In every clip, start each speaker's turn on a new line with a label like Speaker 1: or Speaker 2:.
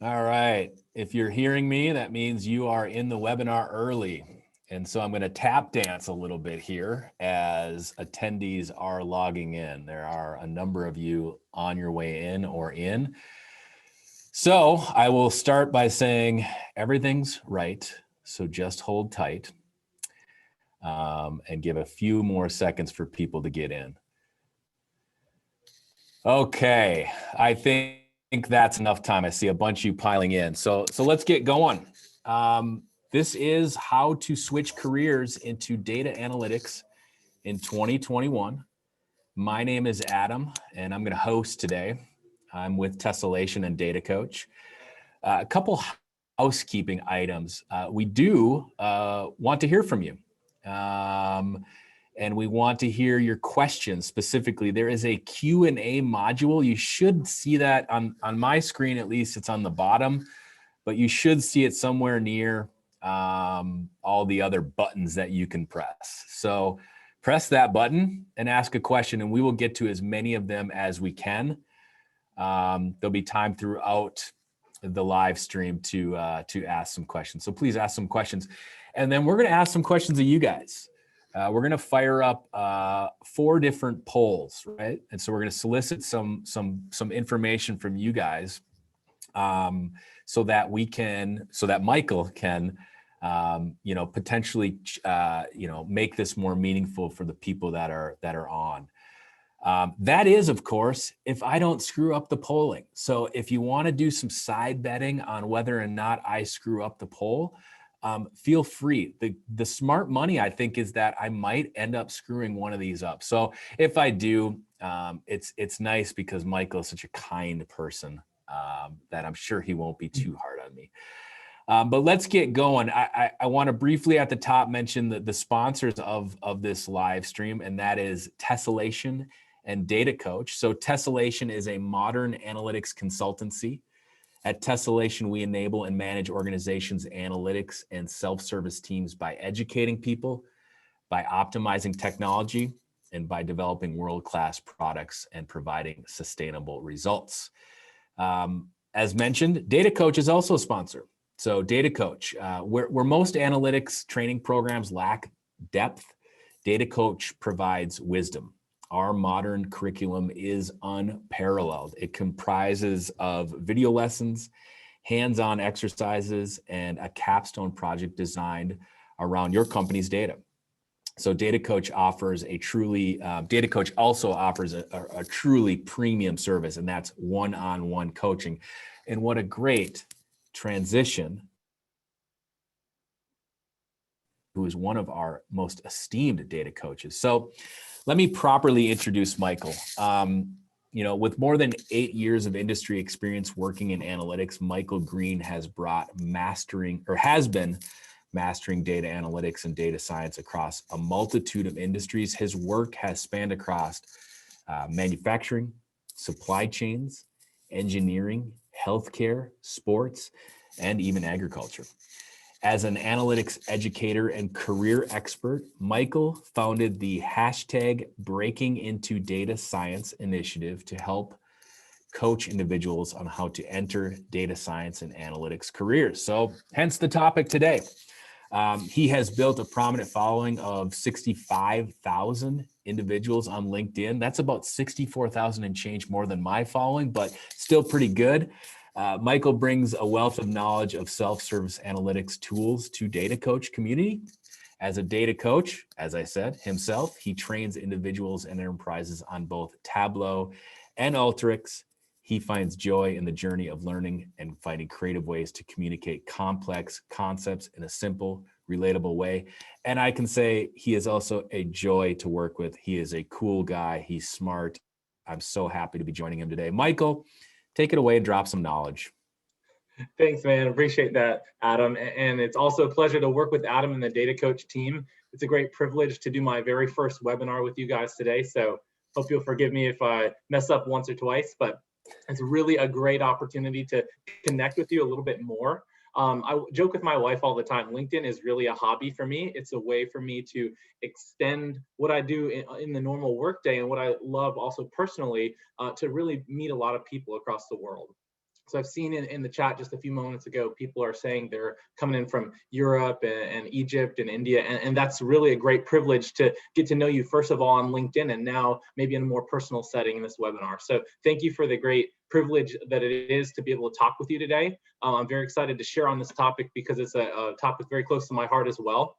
Speaker 1: All right. If you're hearing me, that means you are in the webinar early. And so I'm going to tap dance a little bit here as attendees are logging in. There are a number of you on your way in or in. So I will start by saying everything's right. So just hold tight and give a few more seconds for people to get in. Okay, I think that's enough time. I see a bunch of you piling in. So let's get going. This is how to switch careers into data analytics in 2021. My name is Adam, and I'm going to host today. I'm with Tessellation and Data Coach. A couple housekeeping items. We do want to hear from you. And we want to hear your questions specifically. There is a Q&A module. You should see that on my screen, at least it's on the bottom, but you should see it somewhere near all the other buttons that you can press. So press that button and ask a question, and we will get to as many of them as we can. There'll be time throughout the live stream to ask some questions. So please ask some questions. And then we're going to ask some questions of you guys. We're going to fire up 4 different polls, right? And so we're going to solicit some information from you guys, so that Michael can, potentially, make this more meaningful for the people that are on. That is, of course, if I don't screw up the polling. So if you want to do some side betting on whether or not I screw up the poll, feel free. The smart money, I think, is that I might end up screwing one of these up. So if I do, it's nice because Michael is such a kind person that I'm sure he won't be too hard on me. But let's get going. I want to briefly at the top mention the sponsors of this live stream, and that is Tessellation and Data Coach. So Tessellation is a modern analytics consultancy. At Tessellation, we enable and manage organizations' analytics and self-service teams by educating people, by optimizing technology, and by developing world-class products and providing sustainable results. As mentioned, Data Coach is also a sponsor. So Data Coach, where most analytics training programs lack depth, Data Coach provides wisdom. Our modern curriculum is unparalleled. It comprises of video lessons, hands-on exercises, and a capstone project designed around your company's data. So Data Coach offers Data Coach also offers a truly premium service, and that's one-on-one coaching. And what a great transition, who is one of our most esteemed data coaches. So let me properly introduce Michael. With more than 8 years of industry experience working in analytics, Michael Green has been mastering data analytics and data science across a multitude of industries. His work has spanned across manufacturing, supply chains, engineering, healthcare, sports, and even agriculture. As an analytics educator and career expert, Michael founded the #Breaking Into Data Science initiative to help coach individuals on how to enter data science and analytics careers. So hence the topic today. He has built a prominent following of 65,000 individuals on LinkedIn. That's about 64,000 and change more than my following, but still pretty good. Michael brings a wealth of knowledge of self-service analytics tools to Data Coach community. As a data coach, as I said, himself, he trains individuals and enterprises on both Tableau and Alteryx. He finds joy in the journey of learning and finding creative ways to communicate complex concepts in a simple, relatable way. And I can say he is also a joy to work with. He is a cool guy. He's smart. I'm so happy to be joining him today. Michael, take it away and drop some knowledge.
Speaker 2: Thanks, man. Appreciate that, Adam. And it's also a pleasure to work with Adam and the Data Coach team. It's a great privilege to do my very first webinar with you guys today. So hope you'll forgive me if I mess up once or twice, but it's really a great opportunity to connect with you a little bit more. I joke with my wife all the time, LinkedIn is really a hobby for me. It's a way for me to extend what I do in the normal workday and what I love also personally, to really meet a lot of people across the world. So I've seen in the chat just a few moments ago, people are saying they're coming in from Europe and Egypt and India, and that's really a great privilege to get to know you, first of all, on LinkedIn, and now maybe in a more personal setting in this webinar. So thank you for the great privilege that it is to be able to talk with you today. I'm very excited to share on this topic because it's a topic very close to my heart as well.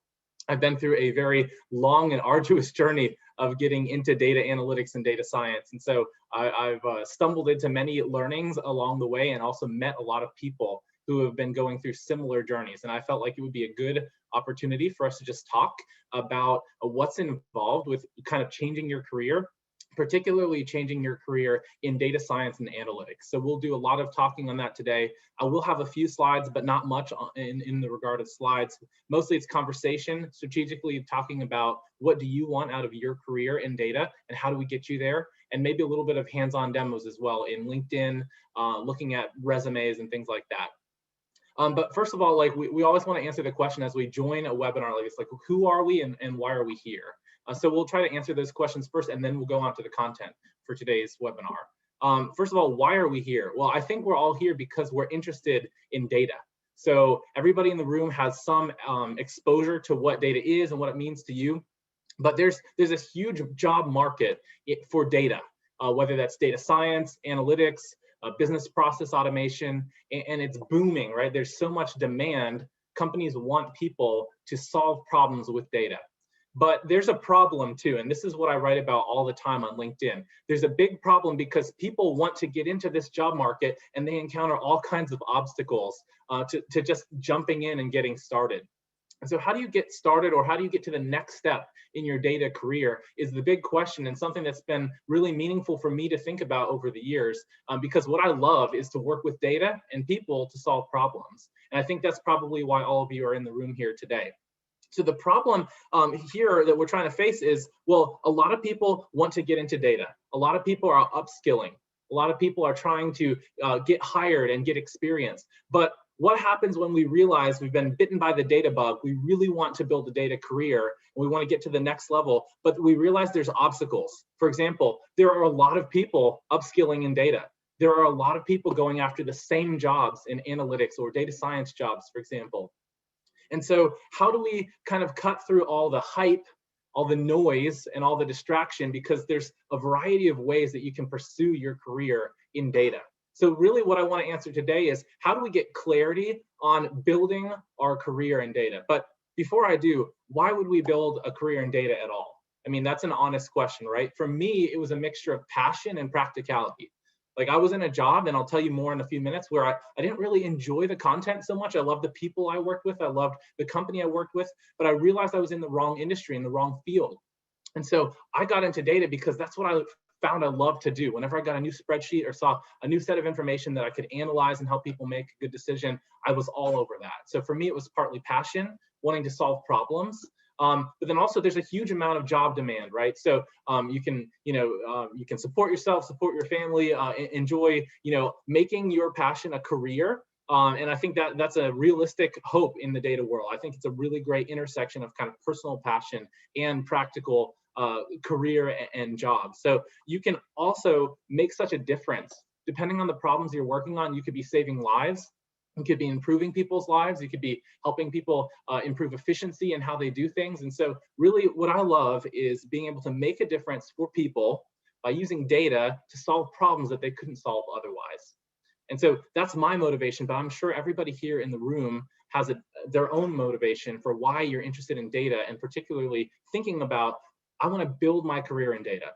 Speaker 2: I've been through a very long and arduous journey of getting into data analytics and data science. And so I've stumbled into many learnings along the way, and also met a lot of people who have been going through similar journeys. And I felt like it would be a good opportunity for us to just talk about what's involved with kind of changing your career, particularly changing your career in data science and analytics. So we'll do a lot of talking on that today. I will have a few slides, but not much in the regard of slides. Mostly it's conversation, strategically talking about what do you want out of your career in data and how do we get you there? And maybe a little bit of hands-on demos as well in LinkedIn, looking at resumes and things like that. But first of all, like we always want to answer the question as we join a webinar like this, like who are we and why are we here? So we'll try to answer those questions first, and then we'll go on to the content for today's webinar. First of all, why are we here? Well, I think we're all here because we're interested in data. So everybody in the room has some exposure to what data is and what it means to you. But there's this huge job market for data, whether that's data science, analytics, business process automation, and it's booming, right? There's so much demand. Companies want people to solve problems with data. But there's a problem too, and this is what I write about all the time on LinkedIn. There's a big problem because people want to get into this job market and they encounter all kinds of obstacles to just jumping in and getting started. And so how do you get started, or how do you get to the next step in your data career is the big question, and something that's been really meaningful for me to think about over the years, because what I love is to work with data and people to solve problems. And I think that's probably why all of you are in the room here today. So the problem here that we're trying to face is, well, a lot of people want to get into data. A lot of people are upskilling. A lot of people are trying to get hired and get experience. But what happens when we realize we've been bitten by the data bug? We really want to build a data career, and we want to get to the next level, but we realize there's obstacles. For example, there are a lot of people upskilling in data. There are a lot of people going after the same jobs in analytics or data science jobs, for example. And so how do we kind of cut through all the hype, all the noise, and all the distraction? Because there's a variety of ways that you can pursue your career in data. So really what I want to answer today is, how do we get clarity on building our career in data? But before I do, why would we build a career in data at all? I mean, that's an honest question, right? For me, it was a mixture of passion and practicality. Like, I was in a job, and I'll tell you more in a few minutes, where I didn't really enjoy the content so much. I loved the people I worked with. I loved the company I worked with, but I realized I was in the wrong industry, in the wrong field. And so I got into data because that's what I found I loved to do. Whenever I got a new spreadsheet or saw a new set of information that I could analyze and help people make a good decision, I was all over that. So for me, it was partly passion, wanting to solve problems. But then also there's a huge amount of job demand, right? So you can support yourself, support your family, enjoy, making your passion a career. And I think that's a realistic hope in the data world. I think it's a really great intersection of kind of personal passion and practical career and job. So you can also make such a difference. Depending on the problems you're working on, you could be saving lives. You could be improving people's lives. You could be helping people improve efficiency in how they do things. And so really what I love is being able to make a difference for people by using data to solve problems that they couldn't solve otherwise. And so that's my motivation, but I'm sure everybody here in the room has their own motivation for why you're interested in data, and particularly thinking about, I want to build my career in data.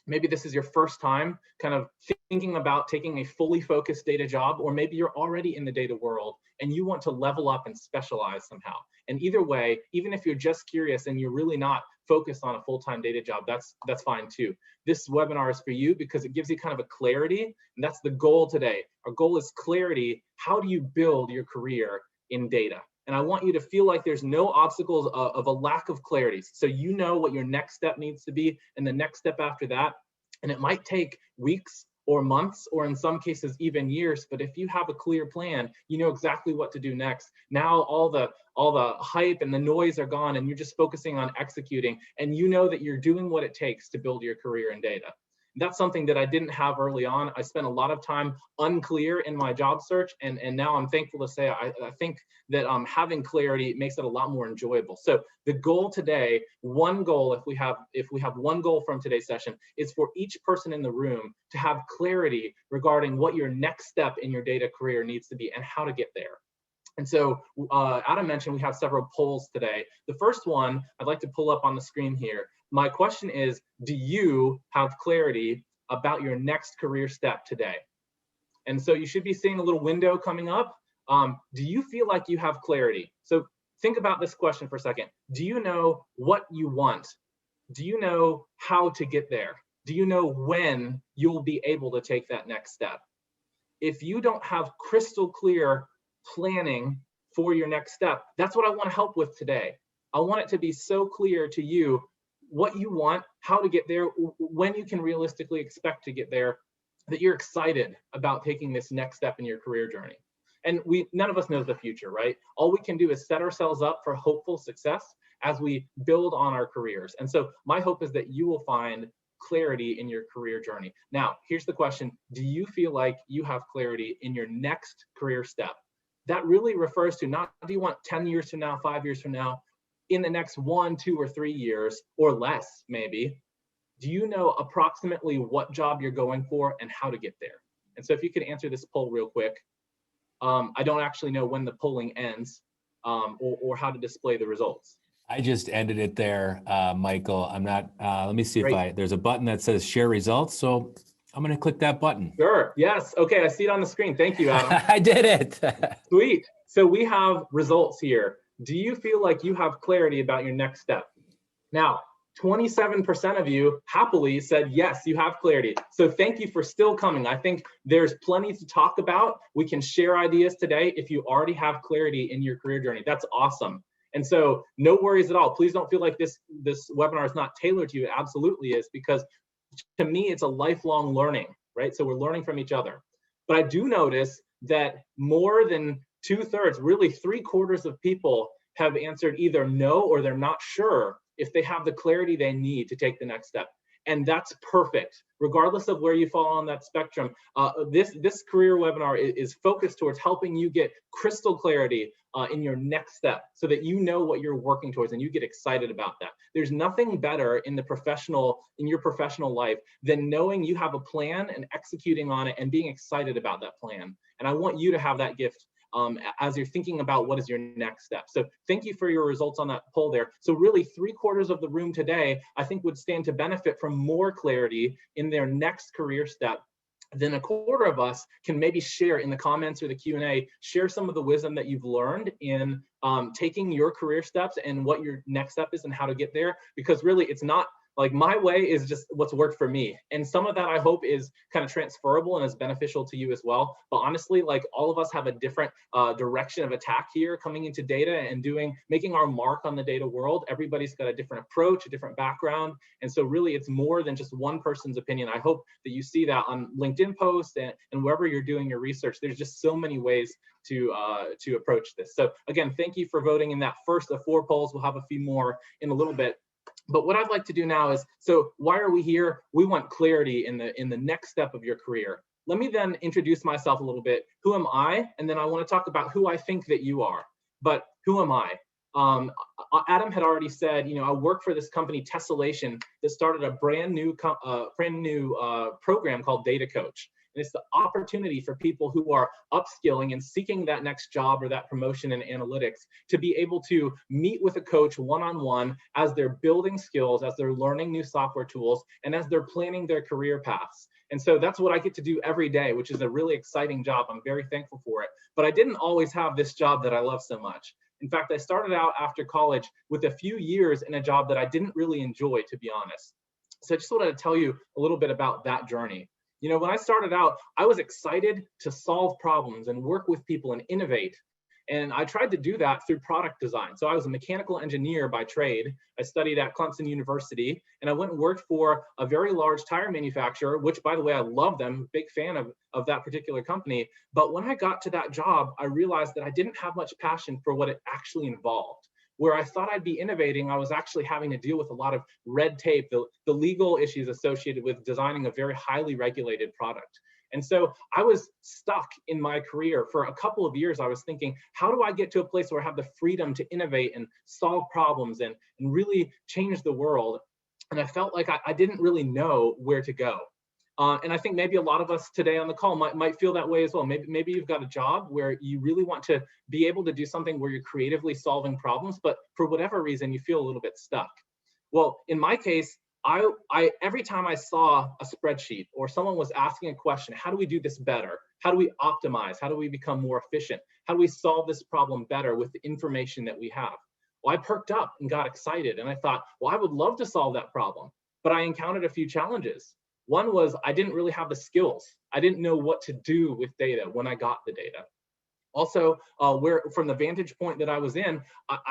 Speaker 2: Maybe this is your first time kind of thinking about taking a fully focused data job, or maybe you're already in the data world and you want to level up and specialize somehow. And either way, even if you're just curious and you're really not focused on a full-time data job, that's fine too. This webinar is for you because it gives you kind of a clarity, and that's the goal today. Our goal is clarity. How do you build your career in data? And I want you to feel like there's no obstacles of a lack of clarity. So you know what your next step needs to be, and the next step after that. And it might take weeks or months, or in some cases even years, but if you have a clear plan, you know exactly what to do next. Now all the hype and the noise are gone, and you're just focusing on executing, and you know that you're doing what it takes to build your career in data. That's something that I didn't have early on. I spent a lot of time unclear in my job search, and now I'm thankful to say I think that having clarity makes it a lot more enjoyable. So the goal today, one goal, if we have one goal from today's session, is for each person in the room to have clarity regarding what your next step in your data career needs to be and how to get there. And so Adam mentioned we have several polls today. The first one I'd like to pull up on the screen here. My question is, do you have clarity about your next career step today? And so you should be seeing a little window coming up. Do you feel like you have clarity? So think about this question for a second. Do you know what you want? Do you know how to get there? Do you know when you'll be able to take that next step? If you don't have crystal clear planning for your next step, that's what I want to help with today. I want it to be so clear to you what you want, how to get there, when you can realistically expect to get there, that you're excited about taking this next step in your career journey. And none of us knows the future, right? All we can do is set ourselves up for hopeful success as we build on our careers. And so my hope is that you will find clarity in your career journey. Now, here's the question. Do you feel like you have clarity in your next career step? That really refers to not, do you want 10 years from now, 5 years from now, in the next 1, 2, or 3 years, or less maybe, do you know approximately what job you're going for and how to get there? And so if you could answer this poll real quick. I don't actually know when the polling ends or how to display the results.
Speaker 1: I just ended it there, Michael. I'm not, let me see
Speaker 2: Great.
Speaker 1: there's a button that says share results. So I'm going to click that button.
Speaker 2: Sure. Yes. Okay. I see it on the screen. Thank you, Adam.
Speaker 1: I did it.
Speaker 2: Sweet. So we have results here. Do you feel like you have clarity about your next step? Now, 27% of you happily said, yes, you have clarity. So thank you for still coming. I think there's plenty to talk about. We can share ideas today if you already have clarity in your career journey. That's awesome. And so no worries at all. Please don't feel like this webinar is not tailored to you. It absolutely is, because to me, it's a lifelong learning, right? So we're learning from each other. But I do notice that more than 2/3, really 3/4 of people have answered either no or they're not sure if they have the clarity they need to take the next step. And that's perfect, regardless of where you fall on that spectrum. This career webinar is focused towards helping you get crystal clarity in your next step so that you know what you're working towards and you get excited about that. There's nothing better in your professional life than knowing you have a plan and executing on it and being excited about that plan. And I want you to have that gift as you're thinking about what is your next step. So thank you for your results on that poll there. So really 3/4 of the room today, I think, would stand to benefit from more clarity in their next career step. Then 1/4 of us can maybe share in the comments or the Q&A, share some of the wisdom that you've learned in taking your career steps and what your next step is and how to get there. Because really it's not, like, my way is just what's worked for me. And some of that I hope is kind of transferable and is beneficial to you as well. But honestly, like, all of us have a different direction of attack here coming into data and making our mark on the data world. Everybody's got a different approach, a different background. And so really it's more than just one person's opinion. I hope that you see that on LinkedIn posts and wherever you're doing your research. There's just so many ways to approach this. So again, thank you for voting in that first of 4 polls. We'll have a few more in a little bit. But what I'd like to do now is, so why are we here? We want clarity in the next step of your career. Let me then introduce myself a little bit. Who am I? And then I want to talk about who I think that you are. But who am I? Adam had already said, I work for this company, Tessellation, that started a brand new program called Data Coach. And it's the opportunity for people who are upskilling and seeking that next job or that promotion in analytics to be able to meet with a coach one-on-one as they're building skills, as they're learning new software tools, and as they're planning their career paths. And so that's what I get to do every day, which is a really exciting job. I'm very thankful for it. But I didn't always have this job that I love so much. In fact, I started out after college with a few years in a job that I didn't really enjoy, to be honest. So I just wanted to tell you a little bit about that journey. When I started out, I was excited to solve problems and work with people and innovate. And I tried to do that through product design. So I was a mechanical engineer by trade. I studied at Clemson University, and I went and worked for a very large tire manufacturer, which, by the way, I love them, big fan of that particular company. But when I got to that job, I realized that I didn't have much passion for what it actually involved. where I thought I'd be innovating, I was actually having to deal with a lot of red tape, the legal issues associated with designing a very highly regulated product. And so I was stuck in my career for a couple of years. I was thinking, how do I get to a place where I have the freedom to innovate and solve problems and really change the world? And I felt like I didn't really know where to go. And I think maybe a lot of us today on the call might feel that way as well. Maybe you've got a job where you really want to be able to do something where you're creatively solving problems, but for whatever reason, you feel a little bit stuck. Well, in my case, I every time I saw a spreadsheet or someone was asking a question, how do we do this better? How do we optimize? How do we become more efficient? How do we solve this problem better with the information that we have? Well, I perked up and got excited, and I thought, well, I would love to solve that problem, but I encountered a few challenges. One was I didn't really have the skills. I didn't know what to do with data when I got the data. Also, where from the vantage point that I was in,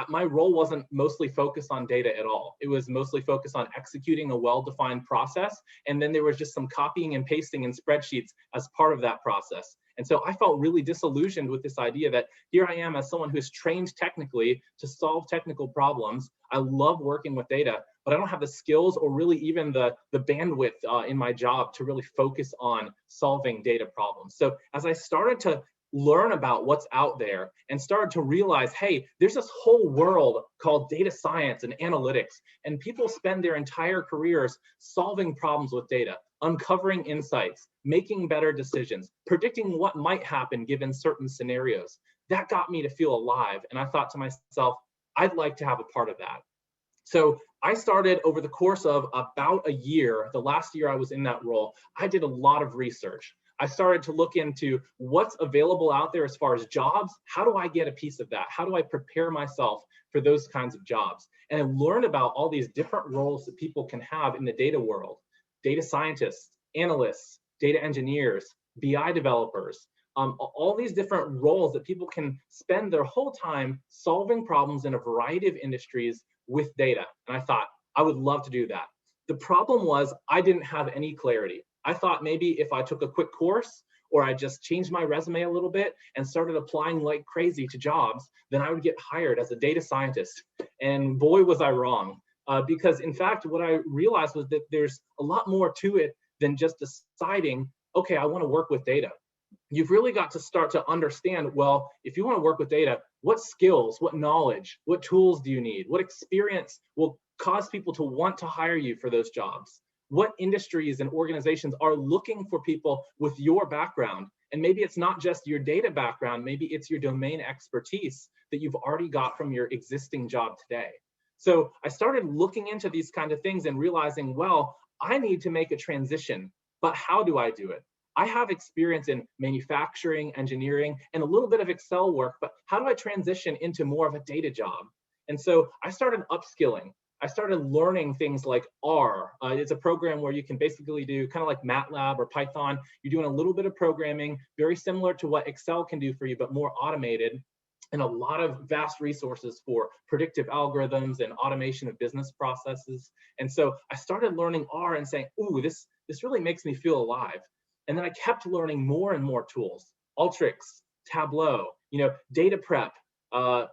Speaker 2: my role wasn't mostly focused on data at all. It was mostly focused on executing a well-defined process, and then there was just some copying and pasting in spreadsheets as part of that process. And so I felt really disillusioned with this idea that here I am as someone who's trained technically to solve technical problems. I love working with data, but I don't have the skills or really even the bandwidth in my job to really focus on solving data problems. So as I started to learn about what's out there and started to realize, hey, there's this whole world called data science and analytics, and people spend their entire careers solving problems with data, uncovering insights, making better decisions, predicting what might happen given certain scenarios. That got me to feel alive, and I thought to myself, I'd like to have a part of that. So I started over the course of about a year, the last year I was in that role, I did a lot of research. I started to look into what's available out there as far as jobs. How do I get a piece of that? How do I prepare myself for those kinds of jobs? And I learned about all these different roles that people can have in the data world: data scientists, analysts, data engineers, BI developers, all these different roles that people can spend their whole time solving problems in a variety of industries with data. And I thought, I would love to do that. The problem was I didn't have any clarity. I thought maybe if I took a quick course or I just changed my resume a little bit and started applying like crazy to jobs, then I would get hired as a data scientist. And boy, was I wrong. Because in fact, what I realized was that there's a lot more to it than just deciding, okay, I want to work with data. You've really got to start to understand, well, if you want to work with data, what skills, what knowledge, what tools do you need? What experience will cause people to want to hire you for those jobs? What industries and organizations are looking for people with your background? And maybe it's not just your data background, maybe it's your domain expertise that you've already got from your existing job today. So I started looking into these kind of things and realizing, well, I need to make a transition, but how do I do it? I have experience in manufacturing, engineering, and a little bit of Excel work, but how do I transition into more of a data job? And so I started upskilling. I started learning things like R. It's a program where you can basically do kind of like MATLAB or Python. You're doing a little bit of programming, very similar to what Excel can do for you, but more automated, and a lot of vast resources for predictive algorithms and automation of business processes. And so I started learning R and saying, ooh, this really makes me feel alive. And then I kept learning more and more tools: Alteryx, Tableau, data prep,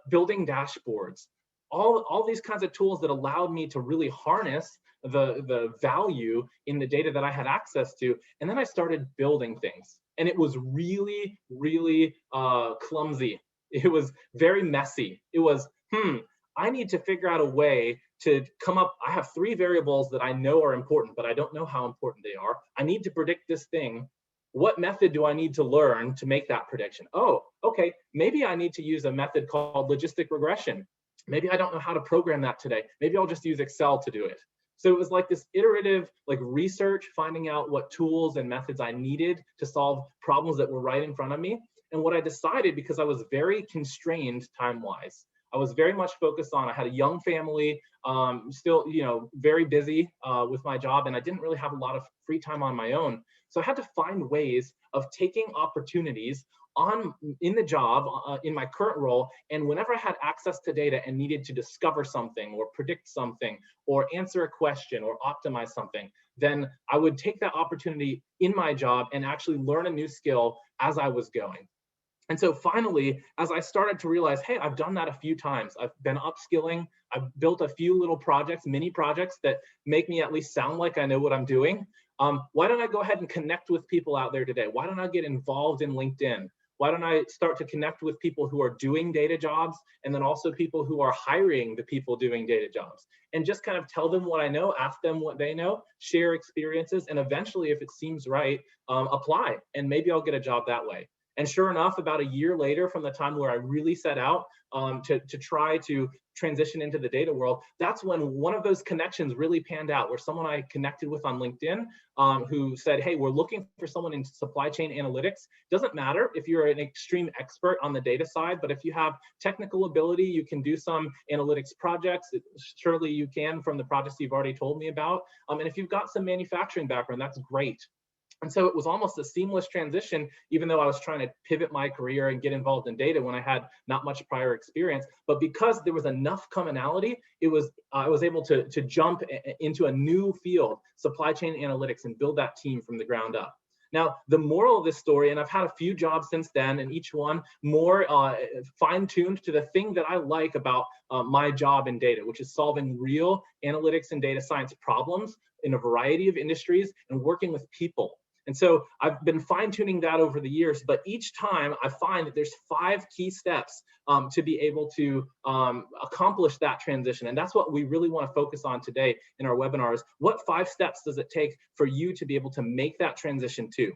Speaker 2: building dashboards, all these kinds of tools that allowed me to really harness the value in the data that I had access to. And then I started building things. And it was really, really clumsy. It was very messy. It was, I need to figure out a way to come up. I have 3 variables that I know are important, but I don't know how important they are. I need to predict this thing. What method do I need to learn to make that prediction? Oh, okay, maybe I need to use a method called logistic regression. Maybe I don't know how to program that today. Maybe I'll just use Excel to do it. So it was like this iterative research, finding out what tools and methods I needed to solve problems that were right in front of me. And what I decided, because I was very constrained time-wise, I was very much focused on, I had a young family, still, very busy with my job, and I didn't really have a lot of free time on my own. So I had to find ways of taking opportunities in the job, in my current role, and whenever I had access to data and needed to discover something or predict something or answer a question or optimize something, then I would take that opportunity in my job and actually learn a new skill as I was going. And so finally, as I started to realize, hey, I've done that a few times. I've been upskilling. I've built a few little projects, mini projects that make me at least sound like I know what I'm doing. Why don't I go ahead and connect with people out there today? Why don't I get involved in LinkedIn? Why don't I start to connect with people who are doing data jobs, and then also people who are hiring the people doing data jobs, and just kind of tell them what I know, ask them what they know, share experiences, and eventually, if it seems right, apply, and maybe I'll get a job that way. And sure enough, about a year later from the time where I really set out to try to transition into the data world, that's when one of those connections really panned out, where someone I connected with on LinkedIn who said, hey, we're looking for someone in supply chain analytics. Doesn't matter if you're an extreme expert on the data side, but if you have technical ability, you can do some analytics projects. Surely you can from the projects you've already told me about. And if you've got some manufacturing background, that's great. And so it was almost a seamless transition, even though I was trying to pivot my career and get involved in data when I had not much prior experience. But because there was enough commonality, I was able to jump into a new field, supply chain analytics, and build that team from the ground up. Now, the moral of this story, and I've had a few jobs since then, and each one more fine-tuned to the thing that I like about my job in data, which is solving real analytics and data science problems in a variety of industries and working with people. And so I've been fine-tuning that over the years, but each time I find that there's 5 key steps to be able to accomplish that transition. And that's what we really want to focus on today in our webinars. What 5 steps does it take for you to be able to make that transition to?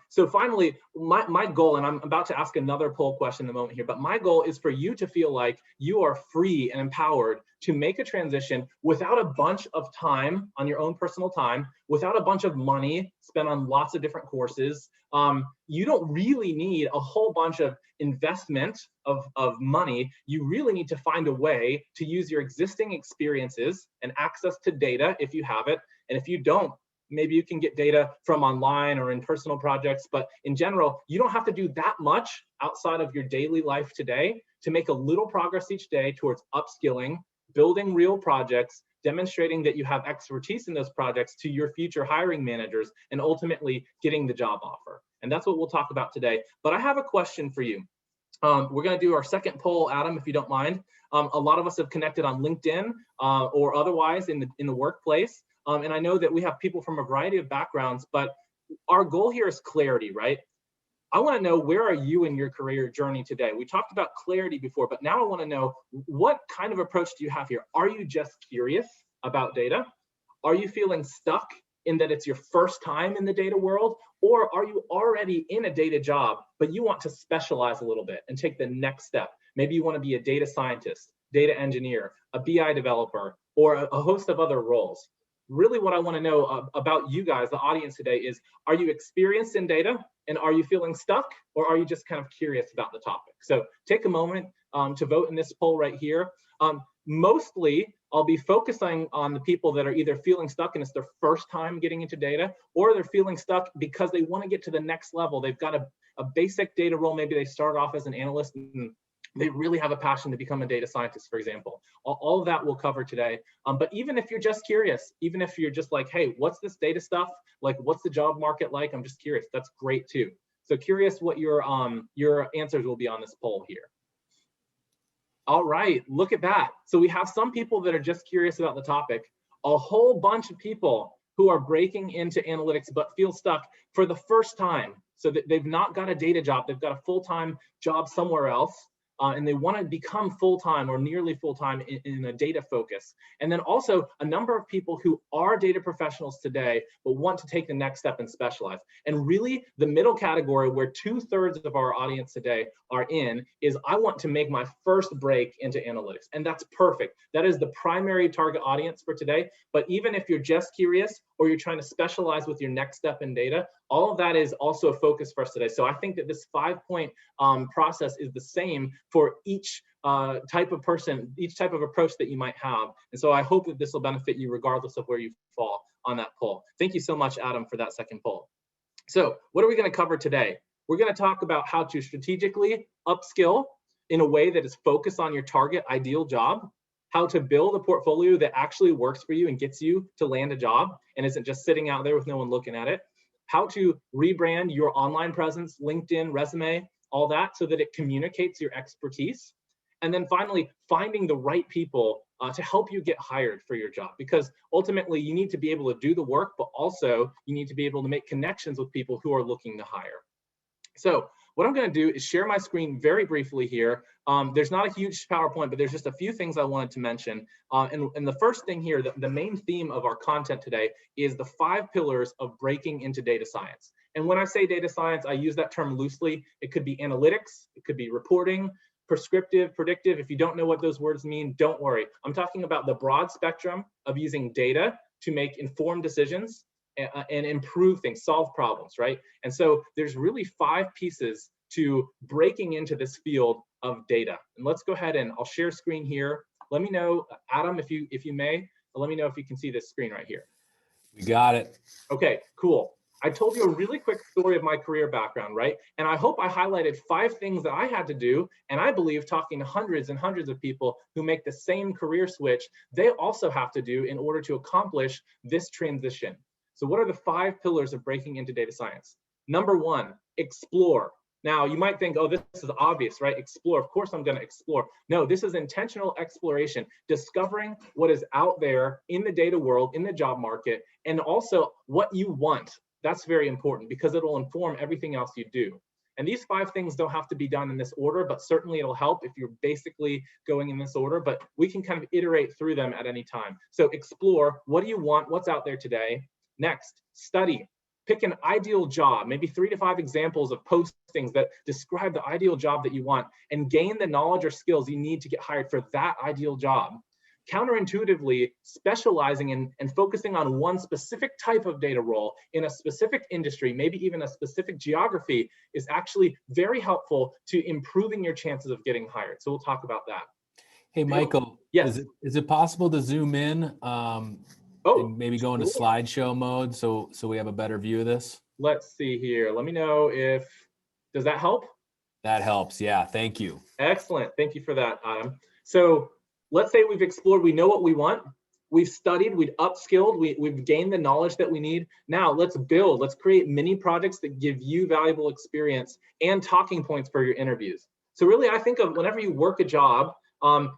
Speaker 2: So finally, my goal, and I'm about to ask another poll question in a moment here, but my goal is for you to feel like you are free and empowered to make a transition without a bunch of time on your own personal time, without a bunch of money spent on lots of different courses. You don't really need a whole bunch of investment of money. You really need to find a way to use your existing experiences and access to data if you have it. And if you don't, maybe you can get data from online or in personal projects, but in general, you don't have to do that much outside of your daily life today to make a little progress each day towards upskilling, building real projects, demonstrating that you have expertise in those projects to your future hiring managers, and ultimately getting the job offer. And that's what we'll talk about today. But I have a question for you. We're going to do our second poll, Adam, if you don't mind. A lot of us have connected on LinkedIn or otherwise in the workplace. And I know that we have people from a variety of backgrounds, but our goal here is clarity, right? I want to know, where are you in your career journey today? We talked about clarity before, but now I want to know, what kind of approach do you have here? Are you just curious about data? Are you feeling stuck in that it's your first time in the data world? Or are you already in a data job, but you want to specialize a little bit and take the next step? Maybe you want to be a data scientist, data engineer, a BI developer, or a host of other roles. Really what I want to know about you guys, the audience today, is, are you experienced in data, and are you feeling stuck, or are you just kind of curious about the topic? So take a moment to vote in this poll right here. Mostly, I'll be focusing on the people that are either feeling stuck and it's their first time getting into data, or they're feeling stuck because they want to get to the next level. They've got a basic data role. Maybe they started off as an analyst and they really have a passion to become a data scientist, for example. All of that we'll cover today. But even if you're just curious, even if you're just like, hey, what's this data stuff? Like, what's the job market like? I'm just curious. That's great too. So curious what your answers will be on this poll here. All right, look at that. So we have some people that are just curious about the topic, a whole bunch of people who are breaking into analytics but feel stuck for the first time. So that they've not got a data job, they've got a full-time job somewhere else. And they want to become full-time or nearly full-time in a data focus. And then also a number of people who are data professionals today, but want to take the next step and specialize. And really the middle category, where 2/3 of our audience today are in, is, I want to make my first break into analytics. And that's perfect. That is the primary target audience for today. But even if you're just curious, or you're trying to specialize with your next step in data, all of that is also a focus for us today. So I think that this 5-point process is the same for each type of person, each type of approach that you might have. And so I hope that this will benefit you regardless of where you fall on that poll. Thank you so much, Adam, for that second poll. So what are we going to cover today? We're going to talk about how to strategically upskill in a way that is focused on your target ideal job, how to build a portfolio that actually works for you and gets you to land a job and isn't just sitting out there with no one looking at it, how to rebrand your online presence, LinkedIn, resume, all that, so that it communicates your expertise. And then finally, finding the right people to help you get hired for your job, because ultimately you need to be able to do the work, but also you need to be able to make connections with people who are looking to hire. So what I'm going to do is share my screen very briefly here. There's not a huge PowerPoint, but there's just a few things I wanted to mention. And the first thing here, the main theme of our content today is the 5 pillars of breaking into data science. And when I say data science, I use that term loosely. It could be analytics, it could be reporting, prescriptive, predictive. If you don't know what those words mean, don't worry. I'm talking about the broad spectrum of using data to make informed decisions and improve things, solve problems, right? And so there's really 5 pieces to breaking into this field of data. And let's go ahead and I'll share screen here. Let me know, Adam, if you may, let me know if you can see this screen right here.
Speaker 1: We got it.
Speaker 2: Okay, cool. I told you a really quick story of my career background, right? And I hope I highlighted 5 things that I had to do. And I believe talking to hundreds and hundreds of people who make the same career switch, they also have to do in order to accomplish this transition. So what are the 5 pillars of breaking into data science? Number 1, explore. Now you might think, oh, this is obvious, right? Explore, of course I'm gonna explore. No, this is intentional exploration, discovering what is out there in the data world, in the job market, and also what you want. That's very important because it'll inform everything else you do. And these 5 things don't have to be done in this order, but certainly it'll help if you're basically going in this order, but we can kind of iterate through them at any time. So explore, what do you want? What's out there today? Next, study. Pick an ideal job, maybe 3 to 5 examples of postings that describe the ideal job that you want, and gain the knowledge or skills you need to get hired for that ideal job. Counterintuitively, specializing in and focusing on one specific type of data role in a specific industry, maybe even a specific geography, is actually very helpful to improving your chances of getting hired. So we'll talk about that.
Speaker 1: Hey, Michael,
Speaker 2: yes.
Speaker 1: Is it possible to zoom in and maybe go into slideshow mode so we have a better view of this?
Speaker 2: Let's see here. Let me know if, does that help?
Speaker 1: That helps, yeah, thank you.
Speaker 2: Excellent, thank you for that, Adam. So let's say we've explored, we know what we want, we've studied, we've upskilled, we've gained the knowledge that we need. Now let's build, let's create mini projects that give you valuable experience and talking points for your interviews. So really, I think of whenever you work a job,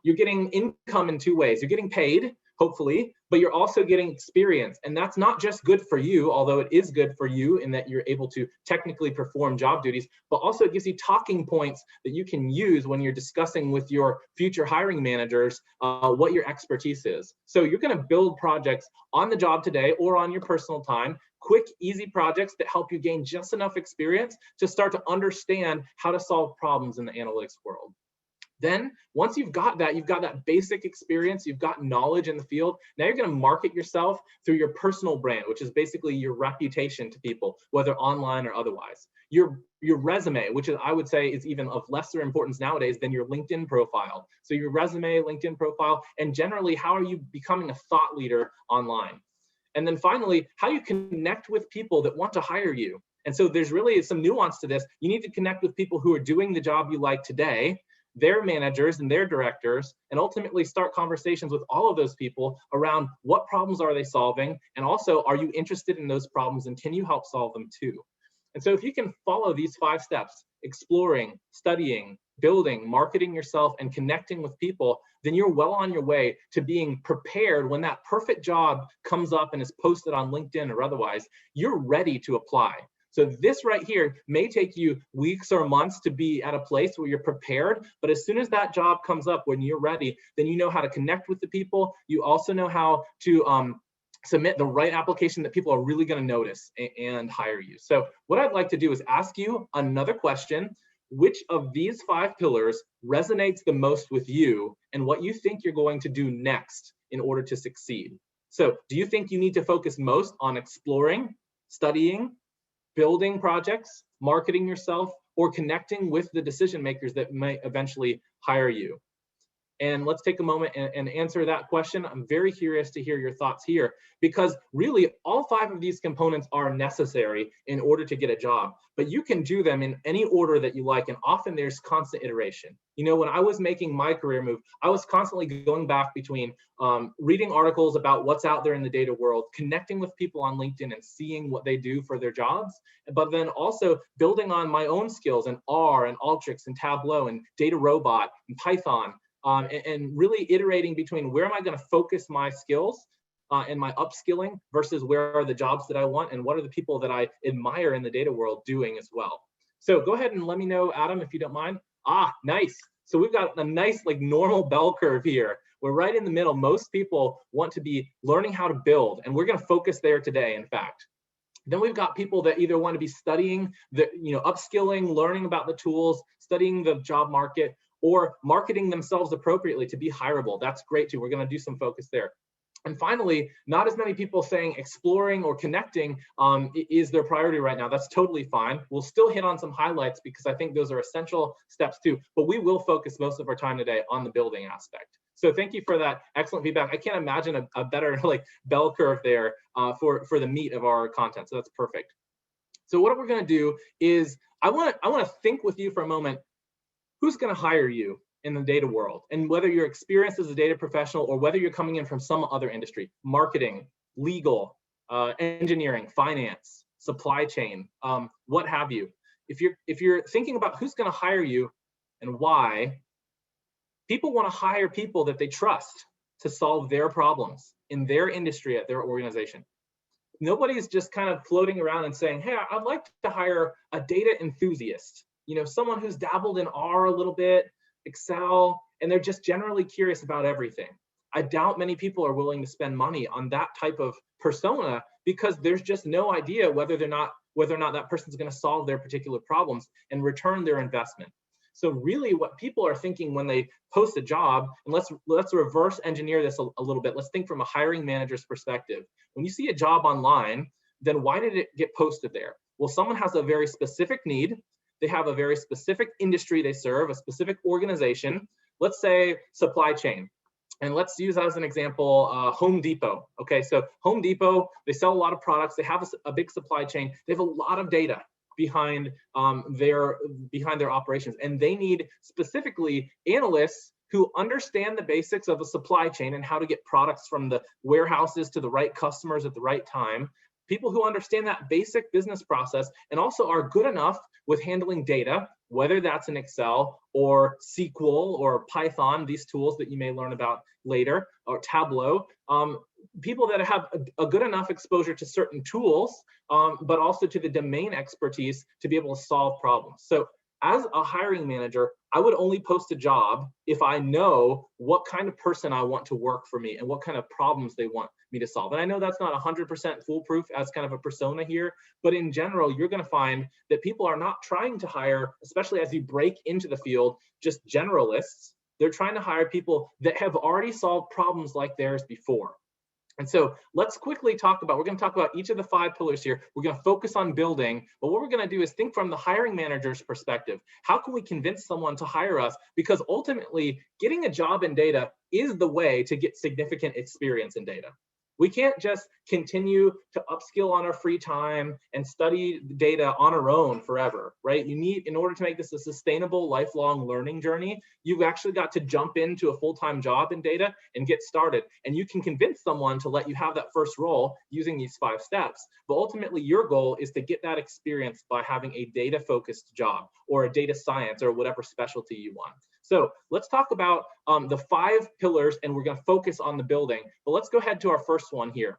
Speaker 2: you're getting income in 2 ways. You're getting paid, hopefully, but you're also getting experience. And that's not just good for you, although it is good for you in that you're able to technically perform job duties, but also it gives you talking points that you can use when you're discussing with your future hiring managers what your expertise is. So you're gonna build projects on the job today or on your personal time, quick, easy projects that help you gain just enough experience to start to understand how to solve problems in the analytics world. Then once you've got that basic experience, you've got knowledge in the field, now you're gonna market yourself through your personal brand, which is basically your reputation to people, whether online or otherwise. Your resume, which is, I would say, is even of lesser importance nowadays than your LinkedIn profile. So your resume, LinkedIn profile, and generally, how are you becoming a thought leader online? And then finally, how you connect with people that want to hire you. And so there's really some nuance to this. You need to connect with people who are doing the job you like today, their managers and their directors, and ultimately start conversations with all of those people around what problems are they solving, and also, are you interested in those problems and can you help solve them too? And so if you can follow these 5 steps, exploring, studying, building, marketing yourself, and connecting with people, then you're well on your way to being prepared when that perfect job comes up and is posted on LinkedIn or otherwise, you're ready to apply. So this right here may take you weeks or months to be at a place where you're prepared, but as soon as that job comes up, when you're ready, then you know how to connect with the people. You also know how to submit the right application that people are really going to notice and hire you. So what I'd like to do is ask you another question. Which of these 5 pillars resonates the most with you and what you think you're going to do next in order to succeed? So do you think you need to focus most on exploring, studying, building projects, marketing yourself, or connecting with the decision makers that may eventually hire you? And let's take a moment and answer that question. I'm very curious to hear your thoughts here, because really all 5 of these components are necessary in order to get a job, but you can do them in any order that you like. And often there's constant iteration. You know, when I was making my career move, I was constantly going back between reading articles about what's out there in the data world, connecting with people on LinkedIn and seeing what they do for their jobs, but then also building on my own skills in R and Alteryx and Tableau and Data Robot and Python. And really iterating between where am I going to focus my skills and my upskilling versus where are the jobs that I want and what are the people that I admire in the data world doing as well. So go ahead and let me know, Adam, if you don't mind. Ah, nice. So we've got a nice like normal bell curve here. We're right in the middle. Most people want to be learning how to build, and we're going to focus there today, in fact. Then we've got people that either want to be studying upskilling, learning about the tools, studying the job market, or marketing themselves appropriately to be hireable. That's great too. We're going to do some focus there. And finally, not as many people saying exploring or connecting is their priority right now. That's totally fine. We'll still hit on some highlights because I think those are essential steps too, but we will focus most of our time today on the building aspect. So thank you for that excellent feedback. I can't imagine a better like bell curve there for the meat of our content. So that's perfect. So what we're going to do is I want to think with you for a moment. Who's going to hire you in the data world? And whether you're experienced as a data professional or whether you're coming in from some other industry, marketing, legal, engineering, finance, supply chain, what have you. If you're thinking about who's going to hire you and why, people want to hire people that they trust to solve their problems in their industry at their organization. Nobody's just kind of floating around and saying, hey, I'd like to hire a data enthusiast. You know, someone who's dabbled in R a little bit, Excel, and they're just generally curious about everything. I doubt many people are willing to spend money on that type of persona because there's just no idea whether or not that person's going to solve their particular problems and return their investment. So really what people are thinking when they post a job, and let's reverse engineer this a little bit. Let's think from a hiring manager's perspective. When you see a job online, then why did it get posted there? Well, someone has a very specific need. They have a very specific industry they serve, a specific organization. Let's say supply chain. And let's use as an example, Home Depot. Okay, so Home Depot, they sell a lot of products. They have a big supply chain. They have a lot of data behind their operations. And they need specifically analysts who understand the basics of a supply chain and how to get products from the warehouses to the right customers at the right time. People who understand that basic business process and also are good enough with handling data, whether that's in Excel or SQL or Python, these tools that you may learn about later, or Tableau. People that have a good enough exposure to certain tools, but also to the domain expertise to be able to solve problems. So as a hiring manager, I would only post a job if I know what kind of person I want to work for me and what kind of problems they want me to solve. And I know that's not 100% foolproof as kind of a persona here, but in general, you're going to find that people are not trying to hire, especially as you break into the field, just generalists. They're trying to hire people that have already solved problems like theirs before. And so let's quickly we're going to talk about each of the 5 pillars here. We're going to focus on building, but what we're going to do is think from the hiring manager's perspective. How can we convince someone to hire us? Because ultimately, getting a job in data is the way to get significant experience in data. We can't just continue to upskill on our free time and study data on our own forever, right? You need, in order to make this a sustainable, lifelong learning journey, you've actually got to jump into a full-time job in data and get started. And you can convince someone to let you have that first role using these 5 steps. But ultimately, your goal is to get that experience by having a data-focused job or a data science or whatever specialty you want. So let's talk about the 5 pillars, and we're going to focus on the building. But let's go ahead to our first one here.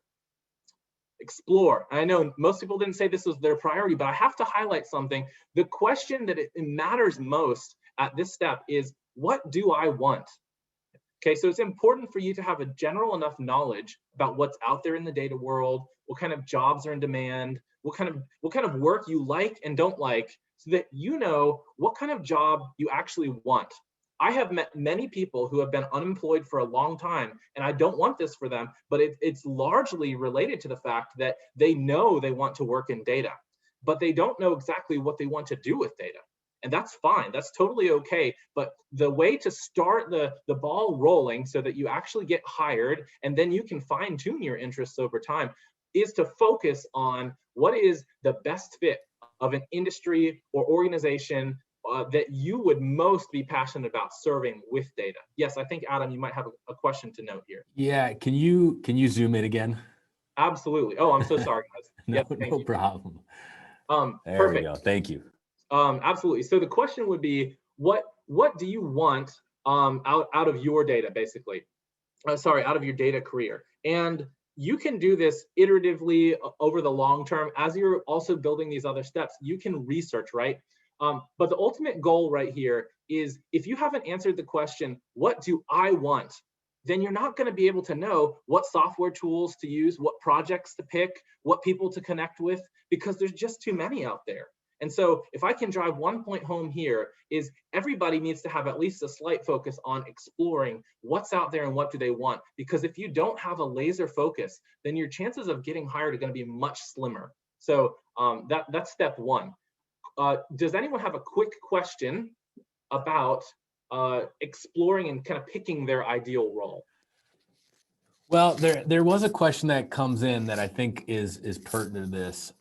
Speaker 2: Explore. I know most people didn't say this was their priority, but I have to highlight something. The question that it matters most at this step is, what do I want? Okay, so it's important for you to have a general enough knowledge about what's out there in the data world, what kind of jobs are in demand, what kind of work you like and don't like, so that you know what kind of job you actually want. I have met many people who have been unemployed for a long time, and I don't want this for them, but it's largely related to the fact that they know they want to work in data, but they don't know exactly what they want to do with data. And that's fine. That's totally okay. But the way to start the ball rolling so that you actually get hired and then you can fine tune your interests over time is to focus on what is the best fit of an industry or organization that you would most be passionate about serving with data. Yes, I think, Adam, you might have a question to note here.
Speaker 1: Yeah, can you zoom in again?
Speaker 2: Absolutely. Oh, I'm so sorry, guys.
Speaker 1: No,
Speaker 2: Yes, thank
Speaker 1: no
Speaker 2: you.
Speaker 1: problem. There we
Speaker 2: Perfect.
Speaker 1: go. Thank you.
Speaker 2: Absolutely. So the question would be, what do you want out of your data, basically? Sorry, out of your data career. And you can do this iteratively over the long term. As you're also building these other steps, you can research, right? But the ultimate goal right here is if you haven't answered the question, what do I want? Then you're not going to be able to know what software tools to use, what projects to pick, what people to connect with, because there's just too many out there. And so if I can drive one point home here is everybody needs to have at least a slight focus on exploring what's out there and what do they want. Because if you don't have a laser focus, then your chances of getting hired are going to be much slimmer. So that's step one. Does anyone have a quick question about exploring and kind of picking their ideal role?
Speaker 1: Well, there was a question that comes in that I think is pertinent to this.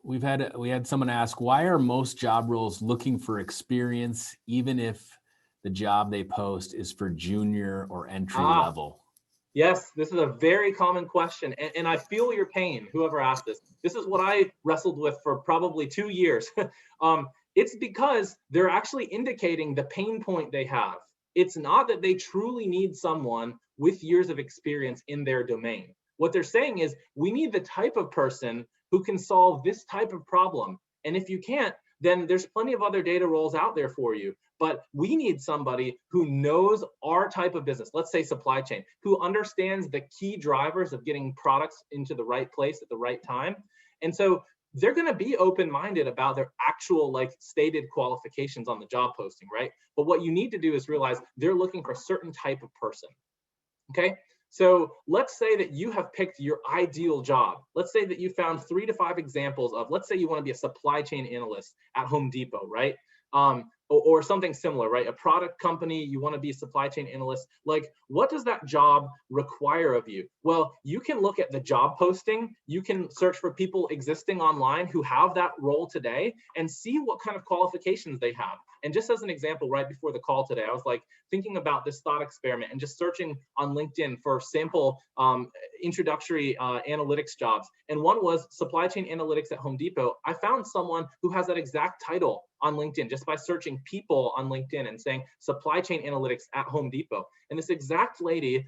Speaker 1: We had someone ask, why are most job roles looking for experience, even if the job they post is for junior or entry level?
Speaker 2: Yes, this is a very common question, and I feel your pain, whoever asked this. This is what I wrestled with for probably 2 years. It's because they're actually indicating the pain point they have. It's not that they truly need someone with years of experience in their domain. What they're saying is, we need the type of person who can solve this type of problem. And if you can't, then there's plenty of other data roles out there for you. But we need somebody who knows our type of business, let's say supply chain, who understands the key drivers of getting products into the right place at the right time. And so they're going to be open-minded about their actual stated qualifications on the job posting, right? But what you need to do is realize they're looking for a certain type of person. Okay. So let's say that you have picked your ideal job. Let's say that you found 3 to 5 examples of, let's say you want to be a supply chain analyst at Home Depot, right? Or something similar, right? A product company, you want to be a supply chain analyst. Like, what does that job require of you? Well, you can look at the job posting. You can search for people existing online who have that role today and see what kind of qualifications they have. And just as an example, right before the call today, I was thinking about this thought experiment and just searching on LinkedIn for sample introductory analytics jobs. And one was supply chain analytics at Home Depot. I found someone who has that exact title on LinkedIn just by searching people on LinkedIn and saying supply chain analytics at Home Depot. And this exact lady,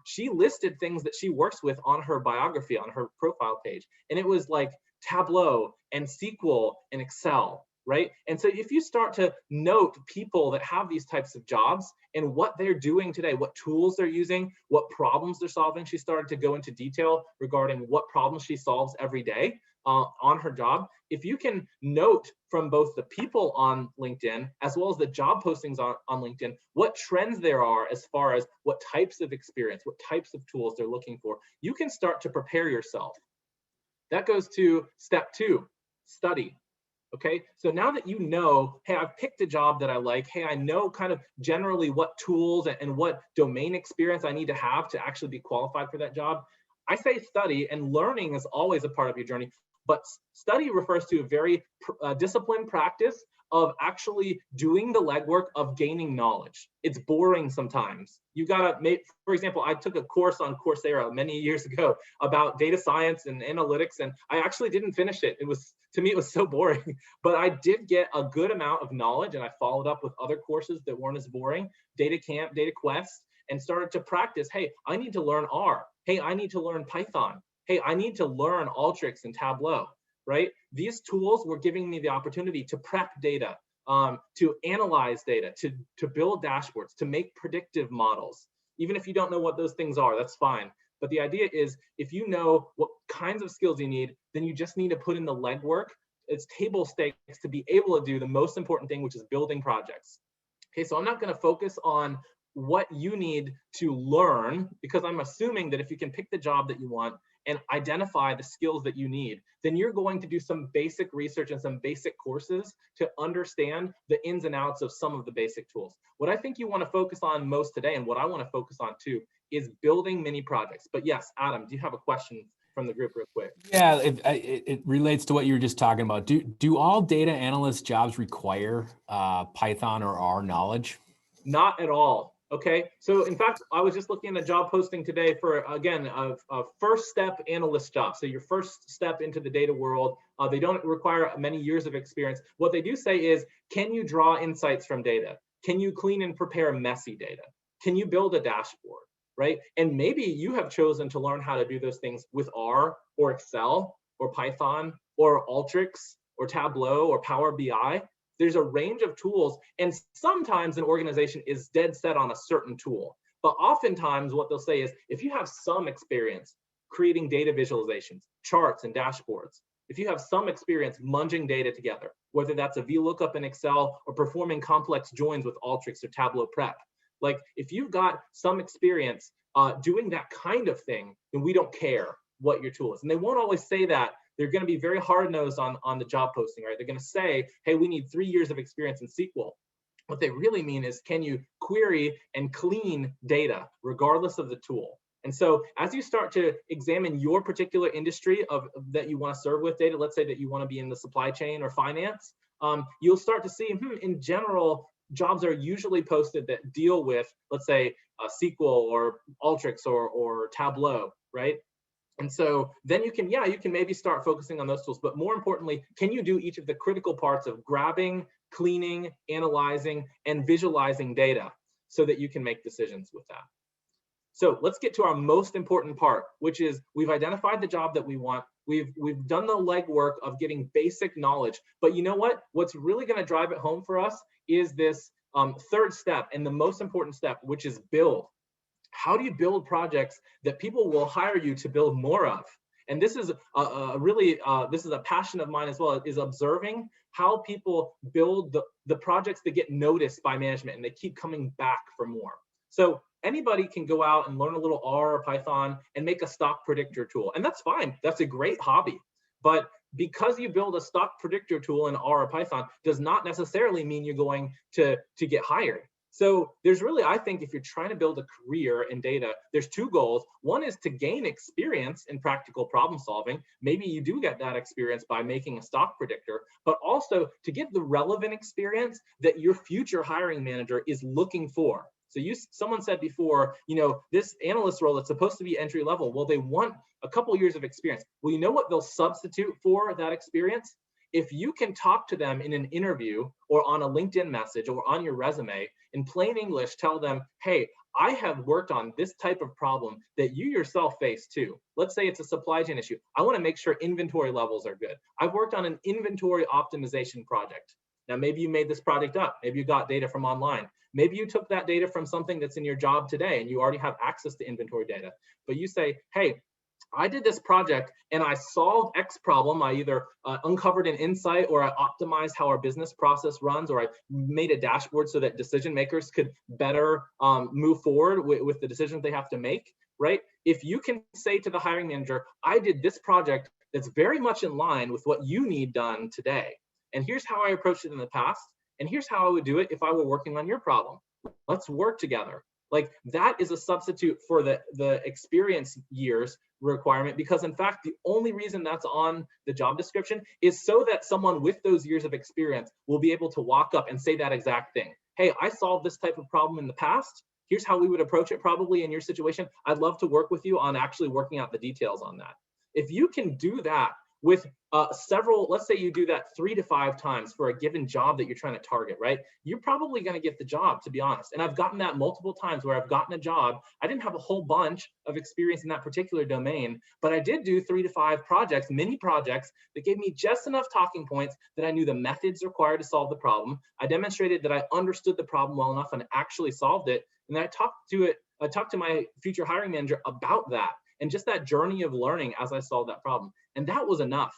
Speaker 2: she listed things that she works with on her biography, on her profile page. And it was like Tableau and SQL and Excel, right? And so if you start to note people that have these types of jobs and what they're doing today, what tools they're using, what problems they're solving, she started to go into detail regarding what problems she solves every day on her job. If you can note from both the people on LinkedIn as well as the job postings on LinkedIn, what trends there are as far as what types of experience, what types of tools they're looking for, you can start to prepare yourself. That goes to step 2, study. Okay, so now that you know, hey, I've picked a job that I like, hey, I know kind of generally what tools and what domain experience I need to have to actually be qualified for that job, I say study, and learning is always a part of your journey. But study refers to a very disciplined practice of actually doing the legwork of gaining knowledge. It's boring sometimes. You gotta make, for example, I took a course on Coursera many years ago about data science and analytics, and I actually didn't finish it. To me, it was so boring, but I did get a good amount of knowledge, and I followed up with other courses that weren't as boring, Data Camp, Data Quest, and started to practice, hey, I need to learn R. Hey, I need to learn Python. Hey, I need to learn Alteryx and Tableau, right? These tools were giving me the opportunity to prep data, to analyze data, to build dashboards, to make predictive models. Even if you don't know what those things are, that's fine. But the idea is, if you know what kinds of skills you need, then you just need to put in the legwork. It's table stakes to be able to do the most important thing, which is building projects. Okay, so I'm not going to focus on what you need to learn, because I'm assuming that if you can pick the job that you want and identify the skills that you need, then you're going to do some basic research and some basic courses to understand the ins and outs of some of the basic tools. What I think you want to focus on most today, and what I want to focus on too, is building mini projects. But yes, Adam, do you have a question from the group real quick?
Speaker 1: Yeah, it relates to what you were just talking about. Do all data analyst jobs require Python or R knowledge?
Speaker 2: Not at all. Okay. So in fact, I was just looking at a job posting today for, again, a first step analyst job. So your first step into the data world, they don't require many years of experience. What they do say is, can you draw insights from data? Can you clean and prepare messy data? Can you build a dashboard, right? And maybe you have chosen to learn how to do those things with R or Excel or Python or Alteryx or Tableau or Power BI. There's a range of tools, and sometimes an organization is dead set on a certain tool. But oftentimes what they'll say is, if you have some experience creating data visualizations, charts, and dashboards, if you have some experience munging data together, whether that's a VLOOKUP in Excel or performing complex joins with Alteryx or Tableau Prep, like if you've got some experience doing that kind of thing, then we don't care what your tool is. And they won't always say that. They're going to be very hard-nosed on the job posting, right? They're going to say, hey, we need 3 years of experience in SQL. What they really mean is, can you query and clean data regardless of the tool? And so as you start to examine your particular industry that you want to serve with data, let's say that you want to be in the supply chain or finance, you'll start to see, in general, jobs are usually posted that deal with, let's say, SQL or Alteryx or Tableau, right? And so then you can maybe start focusing on those tools, but more importantly, can you do each of the critical parts of grabbing, cleaning, analyzing, and visualizing data so that you can make decisions with that? So let's get to our most important part, which is we've identified the job that we want. We've done the legwork of getting basic knowledge, but you know what? What's really going to drive it home for us is this third step, and the most important step, which is build. How do you build projects that people will hire you to build more of? And this is this is a passion of mine as well, is observing how people build the projects that get noticed by management and they keep coming back for more. So anybody can go out and learn a little R or Python and make a stock predictor tool. And that's fine. That's a great hobby. But because you build a stock predictor tool in R or Python does not necessarily mean you're going to get hired. So there's really, I think, if you're trying to build a career in data, there's two goals. One is to gain experience in practical problem solving. Maybe you do get that experience by making a stock predictor, but also to get the relevant experience that your future hiring manager is looking for. So someone said before, this analyst role that's supposed to be entry level, well, they want a couple years of experience. Well, you know what they'll substitute for that experience? If you can talk to them in an interview or on a LinkedIn message or on your resume, in plain English, tell them, hey, I have worked on this type of problem that you yourself face too. Let's say it's a supply chain issue. I want to make sure inventory levels are good. I've worked on an inventory optimization project. Now, maybe you made this project up. Maybe you got data from online. Maybe you took that data from something that's in your job today and you already have access to inventory data. But you say, hey, I did this project and I solved X problem. I either uncovered an insight or I optimized how our business process runs, or I made a dashboard so that decision makers could better move forward with the decisions they have to make, right? If you can say to the hiring manager, I did this project that's very much in line with what you need done today. And here's how I approached it in the past. And here's how I would do it if I were working on your problem. Let's work together. Like that is a substitute for the experience years requirement, because in fact, the only reason that's on the job description is so that someone with those years of experience will be able to walk up and say that exact thing. Hey, I solved this type of problem in the past. Here's how we would approach it probably in your situation. I'd love to work with you on actually working out the details on that. If you can do that with let's say you do that 3 to 5 times for a given job that you're trying to target, right? You're probably going to get the job, to be honest. And I've gotten that multiple times where I've gotten a job. I didn't have a whole bunch of experience in that particular domain, but I did do 3 to 5 projects, mini projects that gave me just enough talking points that I knew the methods required to solve the problem. I demonstrated that I understood the problem well enough and actually solved it. And then I talked to my future hiring manager about that and just that journey of learning as I solved that problem. And that was enough.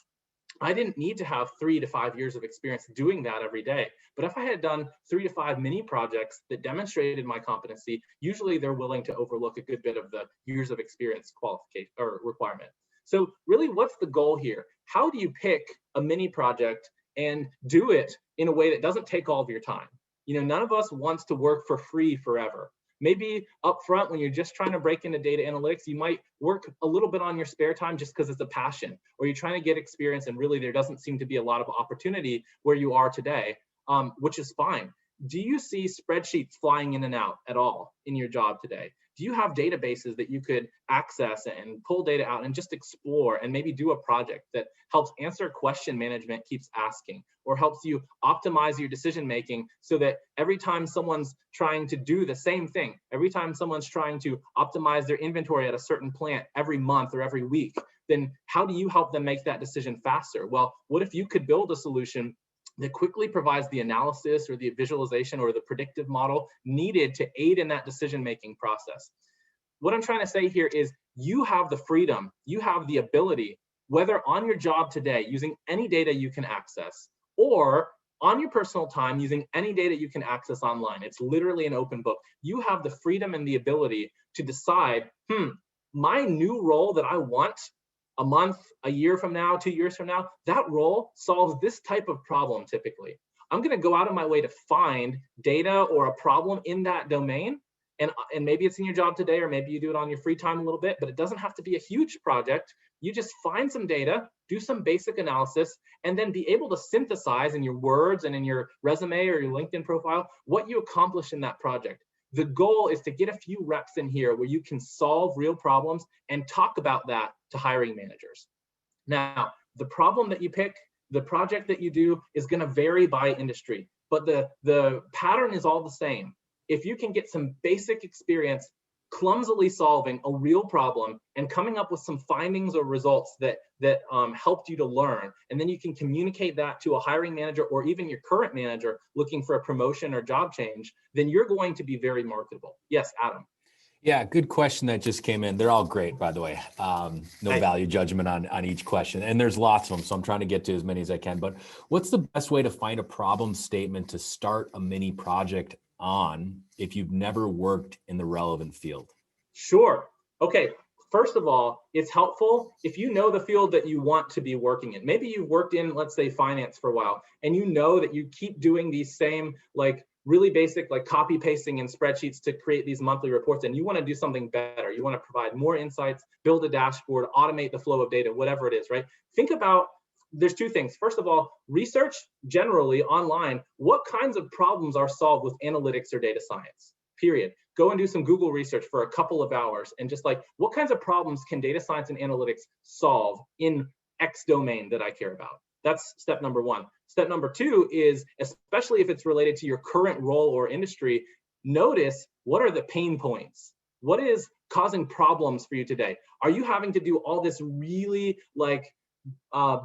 Speaker 2: I didn't need to have 3 to 5 years of experience doing that every day. But if I had done 3 to 5 mini projects that demonstrated my competency, usually they're willing to overlook a good bit of the years of experience qualification or requirement. So really, what's the goal here? How do you pick a mini project and do it in a way that doesn't take all of your time? None of us wants to work for free forever. Maybe up front, when you're just trying to break into data analytics, you might work a little bit on your spare time just because it's a passion, or you're trying to get experience and really there doesn't seem to be a lot of opportunity where you are today, which is fine. Do you see spreadsheets flying in and out at all in your job today? Do you have databases that you could access and pull data out and just explore and maybe do a project that helps answer a question management keeps asking, or helps you optimize your decision making so that every time someone's trying to do the same thing, every time someone's trying to optimize their inventory at a certain plant every month or every week, then how do you help them make that decision faster? Well, what if you could build a solution that quickly provides the analysis or the visualization or the predictive model needed to aid in that decision-making process? What I'm trying to say here is you have the freedom, you have the ability, whether on your job today using any data you can access, or on your personal time using any data you can access online. It's literally an open book. You have the freedom and the ability to decide, my new role that I want a month, a year from now, 2 years from now, that role solves this type of problem typically. I'm going to go out of my way to find data or a problem in that domain. And maybe it's in your job today, or maybe you do it on your free time a little bit, but it doesn't have to be a huge project. You just find some data, do some basic analysis, and then be able to synthesize in your words and in your resume or your LinkedIn profile what you accomplished in that project. The goal is to get a few reps in here where you can solve real problems and talk about that to hiring managers. Now, the problem that you pick, the project that you do is going to vary by industry, but the pattern is all the same. If you can get some basic experience clumsily solving a real problem and coming up with some findings or results that helped you to learn, and then you can communicate that to a hiring manager or even your current manager looking for a promotion or job change, then you're going to be very marketable. Yes, Adam.
Speaker 1: Yeah, good question that just came in. They're all great, by the way. No value judgment on each question. And there's lots of them, so I'm trying to get to as many as I can. But what's the best way to find a problem statement to start a mini project on if you've never worked in the relevant field?
Speaker 2: Sure. Okay. First of all, it's helpful if you know the field that you want to be working in. Maybe you've worked in, let's say, finance for a while, and you know that you keep doing these same, really basic, copy pasting in spreadsheets to create these monthly reports, and you want to do something better. You want to provide more insights, build a dashboard, automate the flow of data, whatever it is, right? Think about, there's two things. First of all, research generally online, what kinds of problems are solved with analytics or data science, period. Go and do some Google research for a couple of hours and just what kinds of problems can data science and analytics solve in X domain that I care about? That's step number one. Step number two is, especially if it's related to your current role or industry, notice what are the pain points? What is causing problems for you today? Are you having to do all this really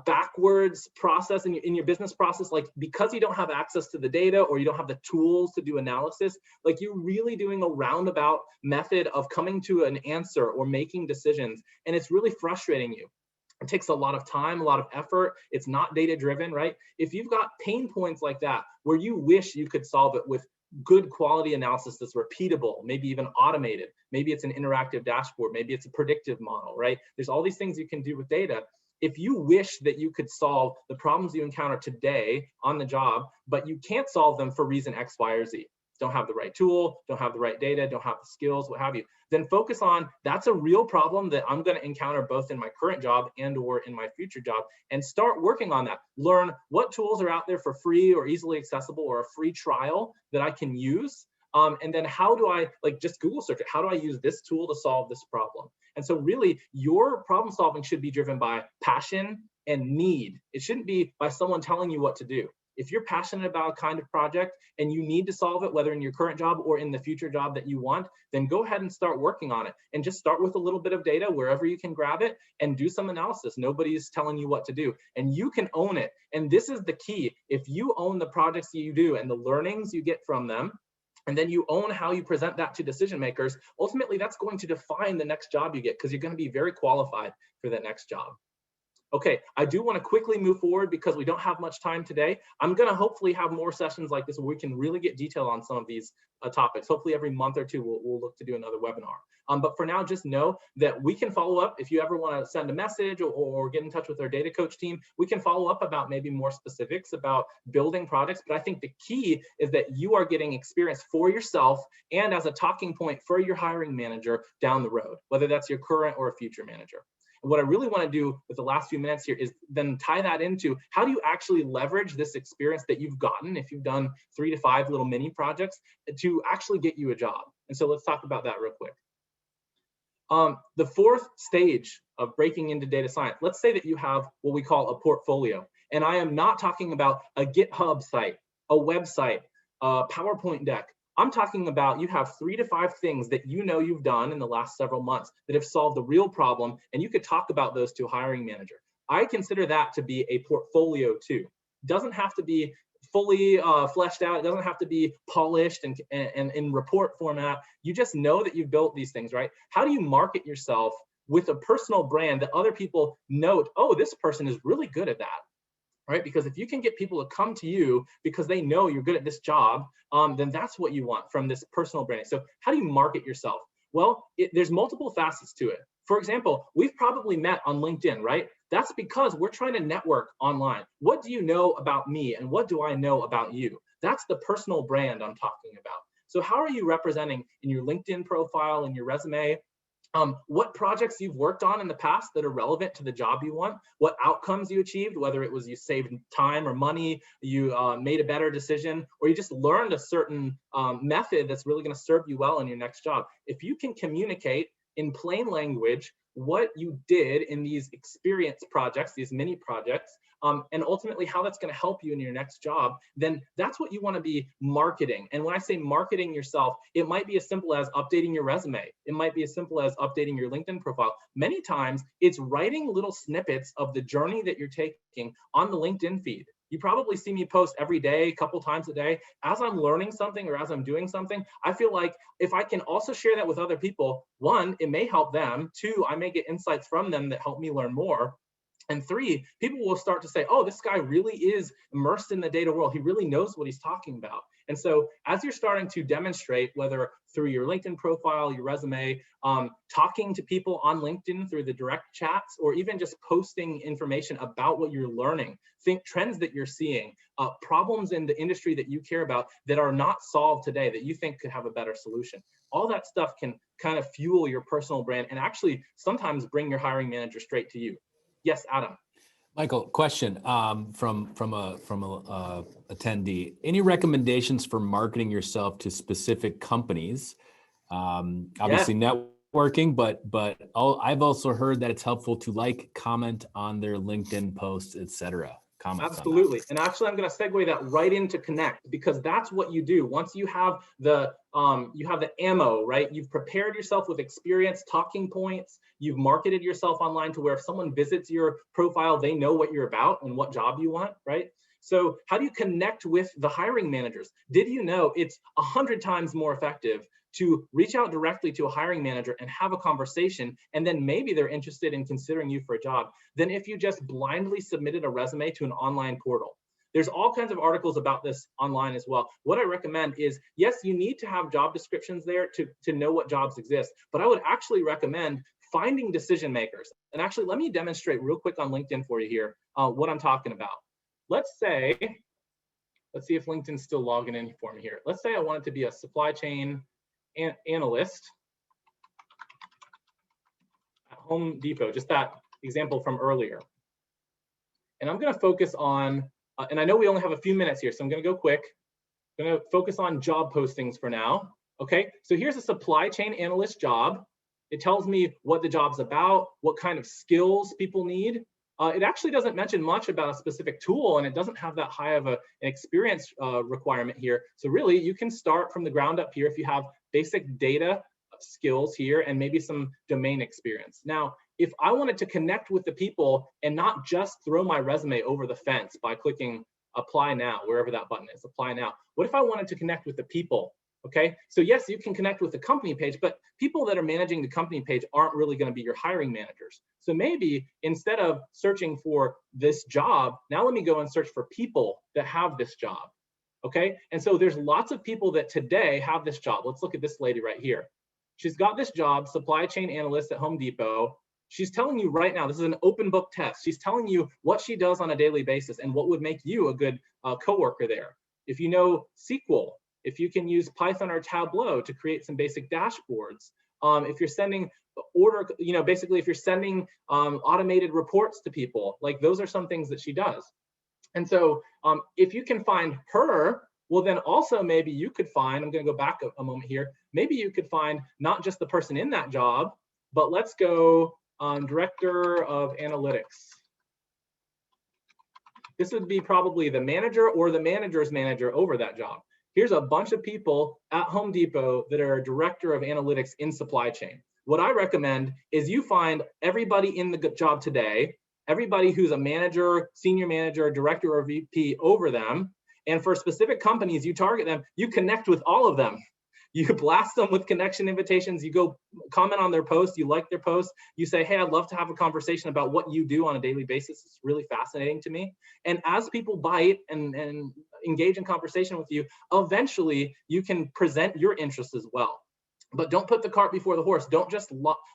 Speaker 2: backwards process in your business process, because you don't have access to the data or you don't have the tools to do analysis, you're really doing a roundabout method of coming to an answer or making decisions, and it's really frustrating you. It takes a lot of time, a lot of effort. It's not data driven, right? If you've got pain points like that where you wish you could solve it with good quality analysis that's repeatable, maybe even automated, maybe it's an interactive dashboard, maybe it's a predictive model, right? There's all these things you can do with data. If you wish that you could solve the problems you encounter today on the job, but you can't solve them for reason X, Y, or Z, don't have the right tool, don't have the right data, don't have the skills, what have you, then focus on, that's a real problem that I'm going to encounter both in my current job and or in my future job, and start working on that. Learn what tools are out there for free or easily accessible or a free trial that I can use. And then how do I, just Google search it, how do I use this tool to solve this problem? And so really your problem solving should be driven by passion and need. It shouldn't be by someone telling you what to do. If you're passionate about a kind of project and you need to solve it, whether in your current job or in the future job that you want, then go ahead and start working on it. And just start with a little bit of data wherever you can grab it and do some analysis. Nobody's telling you what to do, and you can own it. And this is the key. If you own the projects that you do and the learnings you get from them, and then you own how you present that to decision makers, ultimately that's going to define the next job you get, because you're going to be very qualified for the next job. Okay, I do want to quickly move forward because we don't have much time today. I'm going to hopefully have more sessions like this where we can really get detail on some of these topics. Hopefully every month or two, we'll look to do another webinar. But for now, just know that we can follow up. If you ever want to send a message or get in touch with our data coach team, we can follow up about maybe more specifics about building products. But I think the key is that you are getting experience for yourself and as a talking point for your hiring manager down the road, whether that's your current or a future manager. And what I really want to do with the last few minutes here is then tie that into how do you actually leverage this experience that you've gotten if you've done 3 to 5 little mini projects to actually get you a job. And so let's talk about that real quick. The fourth stage of breaking into data science, let's say that you have what we call a portfolio. And I am not talking about a GitHub site, a website, a PowerPoint deck. I'm talking about you have 3 to 5 things that you know you've done in the last several months that have solved a real problem, and you could talk about those to a hiring manager. I consider that to be a portfolio too. It doesn't have to be fully fleshed out. It doesn't have to be polished and in report format. You just know that you've built these things, right? How do you market yourself with a personal brand that other people note, oh, this person is really good at that? Right? Because if you can get people to come to you because they know you're good at this job, then that's what you want from this personal branding. So how do you market yourself? Well, there's multiple facets to it. For example, we've probably met on LinkedIn, right? That's because we're trying to network online. What do you know about me and what do I know about you? That's the personal brand I'm talking about. So how are you representing in your LinkedIn profile, in your resume? What projects you've worked on in the past that are relevant to the job you want, what outcomes you achieved, whether it was you saved time or money, you made a better decision, or you just learned a certain method that's really going to serve you well in your next job. If you can communicate in plain language what you did in these experience projects, these mini projects, and ultimately how that's going to help you in your next job, then that's what you want to be marketing. And when I say marketing yourself, it might be as simple as updating your resume. It might be as simple as updating your LinkedIn profile. Many times it's writing little snippets of the journey that you're taking on the LinkedIn feed. You probably see me post every day, a couple times a day. As I'm learning something or as I'm doing something, I feel like if I can also share that with other people, 1, it may help them. 2, I may get insights from them that help me learn more. And 3, people will start to say, oh, this guy really is immersed in the data world. He really knows what he's talking about. And so as you're starting to demonstrate, whether through your LinkedIn profile, your resume, talking to people on LinkedIn through the direct chats, or even just posting information about what you're learning, think trends that you're seeing, problems in the industry that you care about that are not solved today that you think could have a better solution. All that stuff can kind of fuel your personal brand and actually sometimes bring your hiring manager straight to you. Yes, Adam.
Speaker 1: Michael, question from a attendee. Any recommendations for marketing yourself to specific companies? Obviously networking, but I've also heard that it's helpful to like, comment on their LinkedIn posts, etc.
Speaker 2: Absolutely. And actually, I'm going to segue that right into Connect, because that's what you do. Once you have the ammo, right? You've prepared yourself with experience, talking points. You've marketed yourself online to where if someone visits your profile, they know what you're about and what job you want, right? So how do you connect with the hiring managers? Did you know it's 100 times more effective to reach out directly to a hiring manager and have a conversation, and then maybe they're interested in considering you for a job, than if you just blindly submitted a resume to an online portal? There's all kinds of articles about this online as well. What I recommend is, yes, you need to have job descriptions there to know what jobs exist, but I would actually recommend finding decision makers. And actually, let me demonstrate real quick on LinkedIn for you here what I'm talking about. Let's see if LinkedIn's still logging in for me here. Let's say I wanted to be a supply chain analyst at Home Depot, just that example from earlier. And I'm going to focus on, and I know we only have a few minutes here, so I'm going to go quick. I'm going to focus on job postings for now. Okay, so here's a supply chain analyst job. It tells me what the job's about, what kind of skills people need. It actually doesn't mention much about a specific tool, and it doesn't have that high of an experience requirement here. So really, you can start from the ground up here if you have basic data skills here and maybe some domain experience. Now, if I wanted to connect with the people and not just throw my resume over the fence by clicking apply now, wherever that button is, apply now. What if I wanted to connect with the people? Okay, so yes, you can connect with the company page, but people that are managing the company page aren't really going to be your hiring managers. So maybe instead of searching for this job, now let me go and search for people that have this job. Okay, and so there's lots of people that today have this job. Let's look at this lady right here. She's got this job, supply chain analyst at Home Depot. She's telling you right now, this is an open book test. She's telling you what she does on a daily basis and what would make you a good coworker there. If you know SQL, if you can use Python or Tableau to create some basic dashboards, if you're sending basically if you're sending automated reports to people, like those are some things that she does. And so if you can find her, well, then also maybe you could find, I'm going to go back a moment here, maybe you could find not just the person in that job, but let's go director of analytics. This would be probably the manager or the manager's manager over that job. Here's a bunch of people at Home Depot that are a director of analytics in supply chain. What I recommend is you find everybody in the job today, everybody who's a manager, senior manager, director, or VP over them. And for specific companies, you target them, you connect with all of them. You blast them with connection invitations. You go comment on their post. You like their post. You say, hey, I'd love to have a conversation about what you do on a daily basis. It's really fascinating to me. And as people bite and engage in conversation with you, eventually you can present your interests as well. But don't put the cart before the horse. Don't just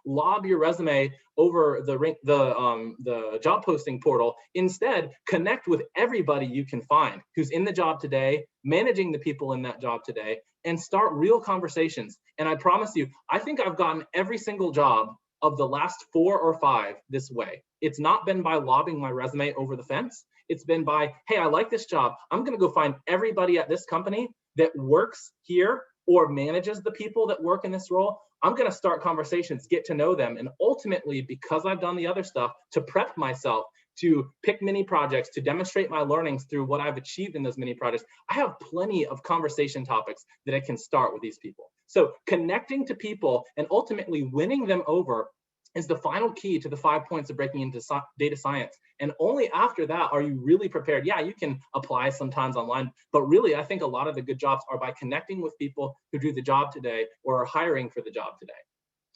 Speaker 2: lob your resume over the job posting portal. Instead, connect with everybody you can find who's in the job today, managing the people in that job today, and start real conversations. And I promise you, I think I've gotten every single job of the last 4 or 5 this way. It's not been by lobbing my resume over the fence. It's been by, hey, I like this job. I'm going to go find everybody at this company that works here or manages the people that work in this role. I'm going to start conversations, get to know them, and ultimately, because I've done the other stuff, to prep myself to pick mini projects, to demonstrate my learnings through what I've achieved in those mini projects. I have plenty of conversation topics that I can start with these people. So connecting to people and ultimately winning them over is the final key to the 5 points of breaking into data science. And only after that are you really prepared. Yeah, you can apply sometimes online, but really I think a lot of the good jobs are by connecting with people who do the job today or are hiring for the job today.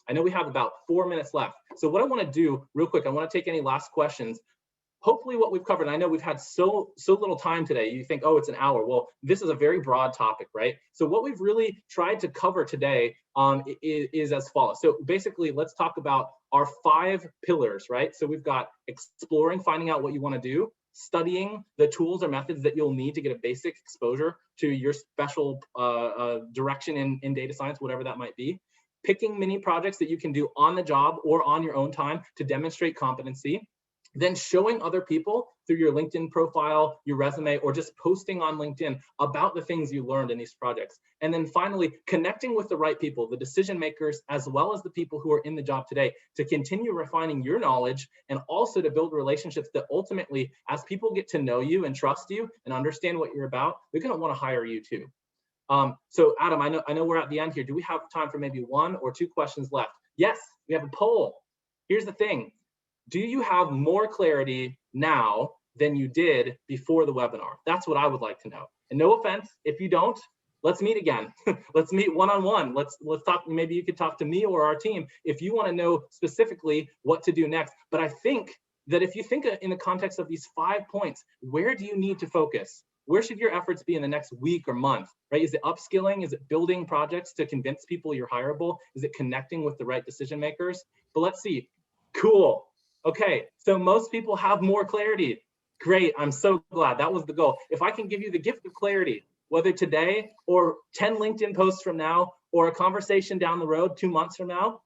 Speaker 2: I know we have about 4 minutes left. So what I want to do real quick, I want to take any last questions. Hopefully what we've covered, and I know we've had so little time today, you think, oh, it's an hour. Well, this is a very broad topic, right? So what we've really tried to cover today is as follows. So basically, let's talk about our 5 pillars, right? So we've got exploring, finding out what you want to do, studying the tools or methods that you'll need to get a basic exposure to your special direction in data science, whatever that might be, picking mini projects that you can do on the job or on your own time to demonstrate competency, then showing other people through your LinkedIn profile, your resume, or just posting on LinkedIn about the things you learned in these projects. And then finally, connecting with the right people, the decision makers, as well as the people who are in the job today, to continue refining your knowledge and also to build relationships that ultimately, as people get to know you and trust you and understand what you're about, they're gonna wanna hire you too. So Adam, I know we're at the end here. Do we have time for maybe 1 or 2 questions left? Yes, we have a poll. Here's the thing. Do you have more clarity now than you did before the webinar? That's what I would like to know. And no offense, if you don't, let's meet again. Let's meet one-on-one. Let's talk. Maybe you could talk to me or our team if you want to know specifically what to do next. But I think that if you think in the context of these 5 points, where do you need to focus? Where should your efforts be in the next week or month, right? Is it upskilling? Is it building projects to convince people you're hireable? Is it connecting with the right decision makers? But let's see. Cool. Okay, so most people have more clarity. Great, I'm so glad. That was the goal. If I can give you the gift of clarity, whether today or 10 LinkedIn posts from now or a conversation down the road 2 months from now,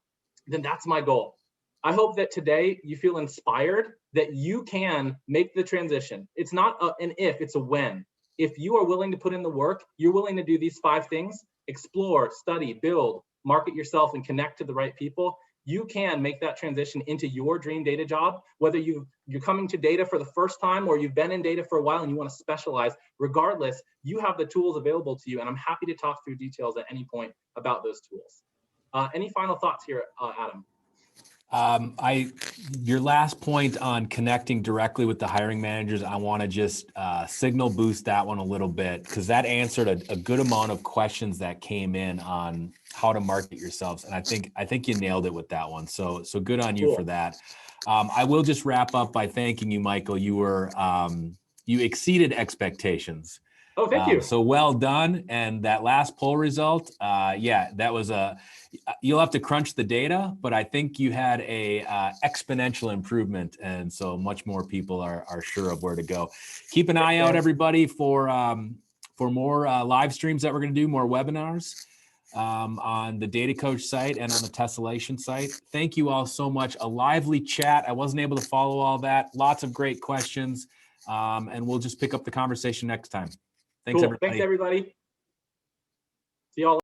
Speaker 2: then that's my goal. I hope that today you feel inspired that you can make the transition. It's not an if, it's a when. If you are willing to put in the work, you're willing to do these 5 things, explore, study, build, market yourself, and connect to the right people, you can make that transition into your dream data job, whether you're coming to data for the first time or you've been in data for a while and you want to specialize. Regardless, you have the tools available to you, and I'm happy to talk through details at any point about those tools. Any final thoughts here, Adam?
Speaker 1: Your last point on connecting directly with the hiring managers, I want to just signal boost that one a little bit, because that answered a good amount of questions that came in on how to market yourselves. And I think you nailed it with that one. So good on you
Speaker 2: Cool.
Speaker 1: for that. I will just wrap up by thanking you, Michael. You exceeded expectations.
Speaker 2: Oh, thank you.
Speaker 1: So well done. And that last poll result, yeah, that was you'll have to crunch the data, but I think you had a exponential improvement. And so much more people are sure of where to go. Keep an eye out, everybody, for more live streams that we're going to do, more webinars on the Data Coach site and on the Tessellation site. Thank you all so much. A lively chat. I wasn't able to follow all that. Lots of great questions. And we'll just pick up the conversation next time. Thanks,
Speaker 2: Cool.
Speaker 1: everybody.
Speaker 2: Thanks, everybody. See y'all.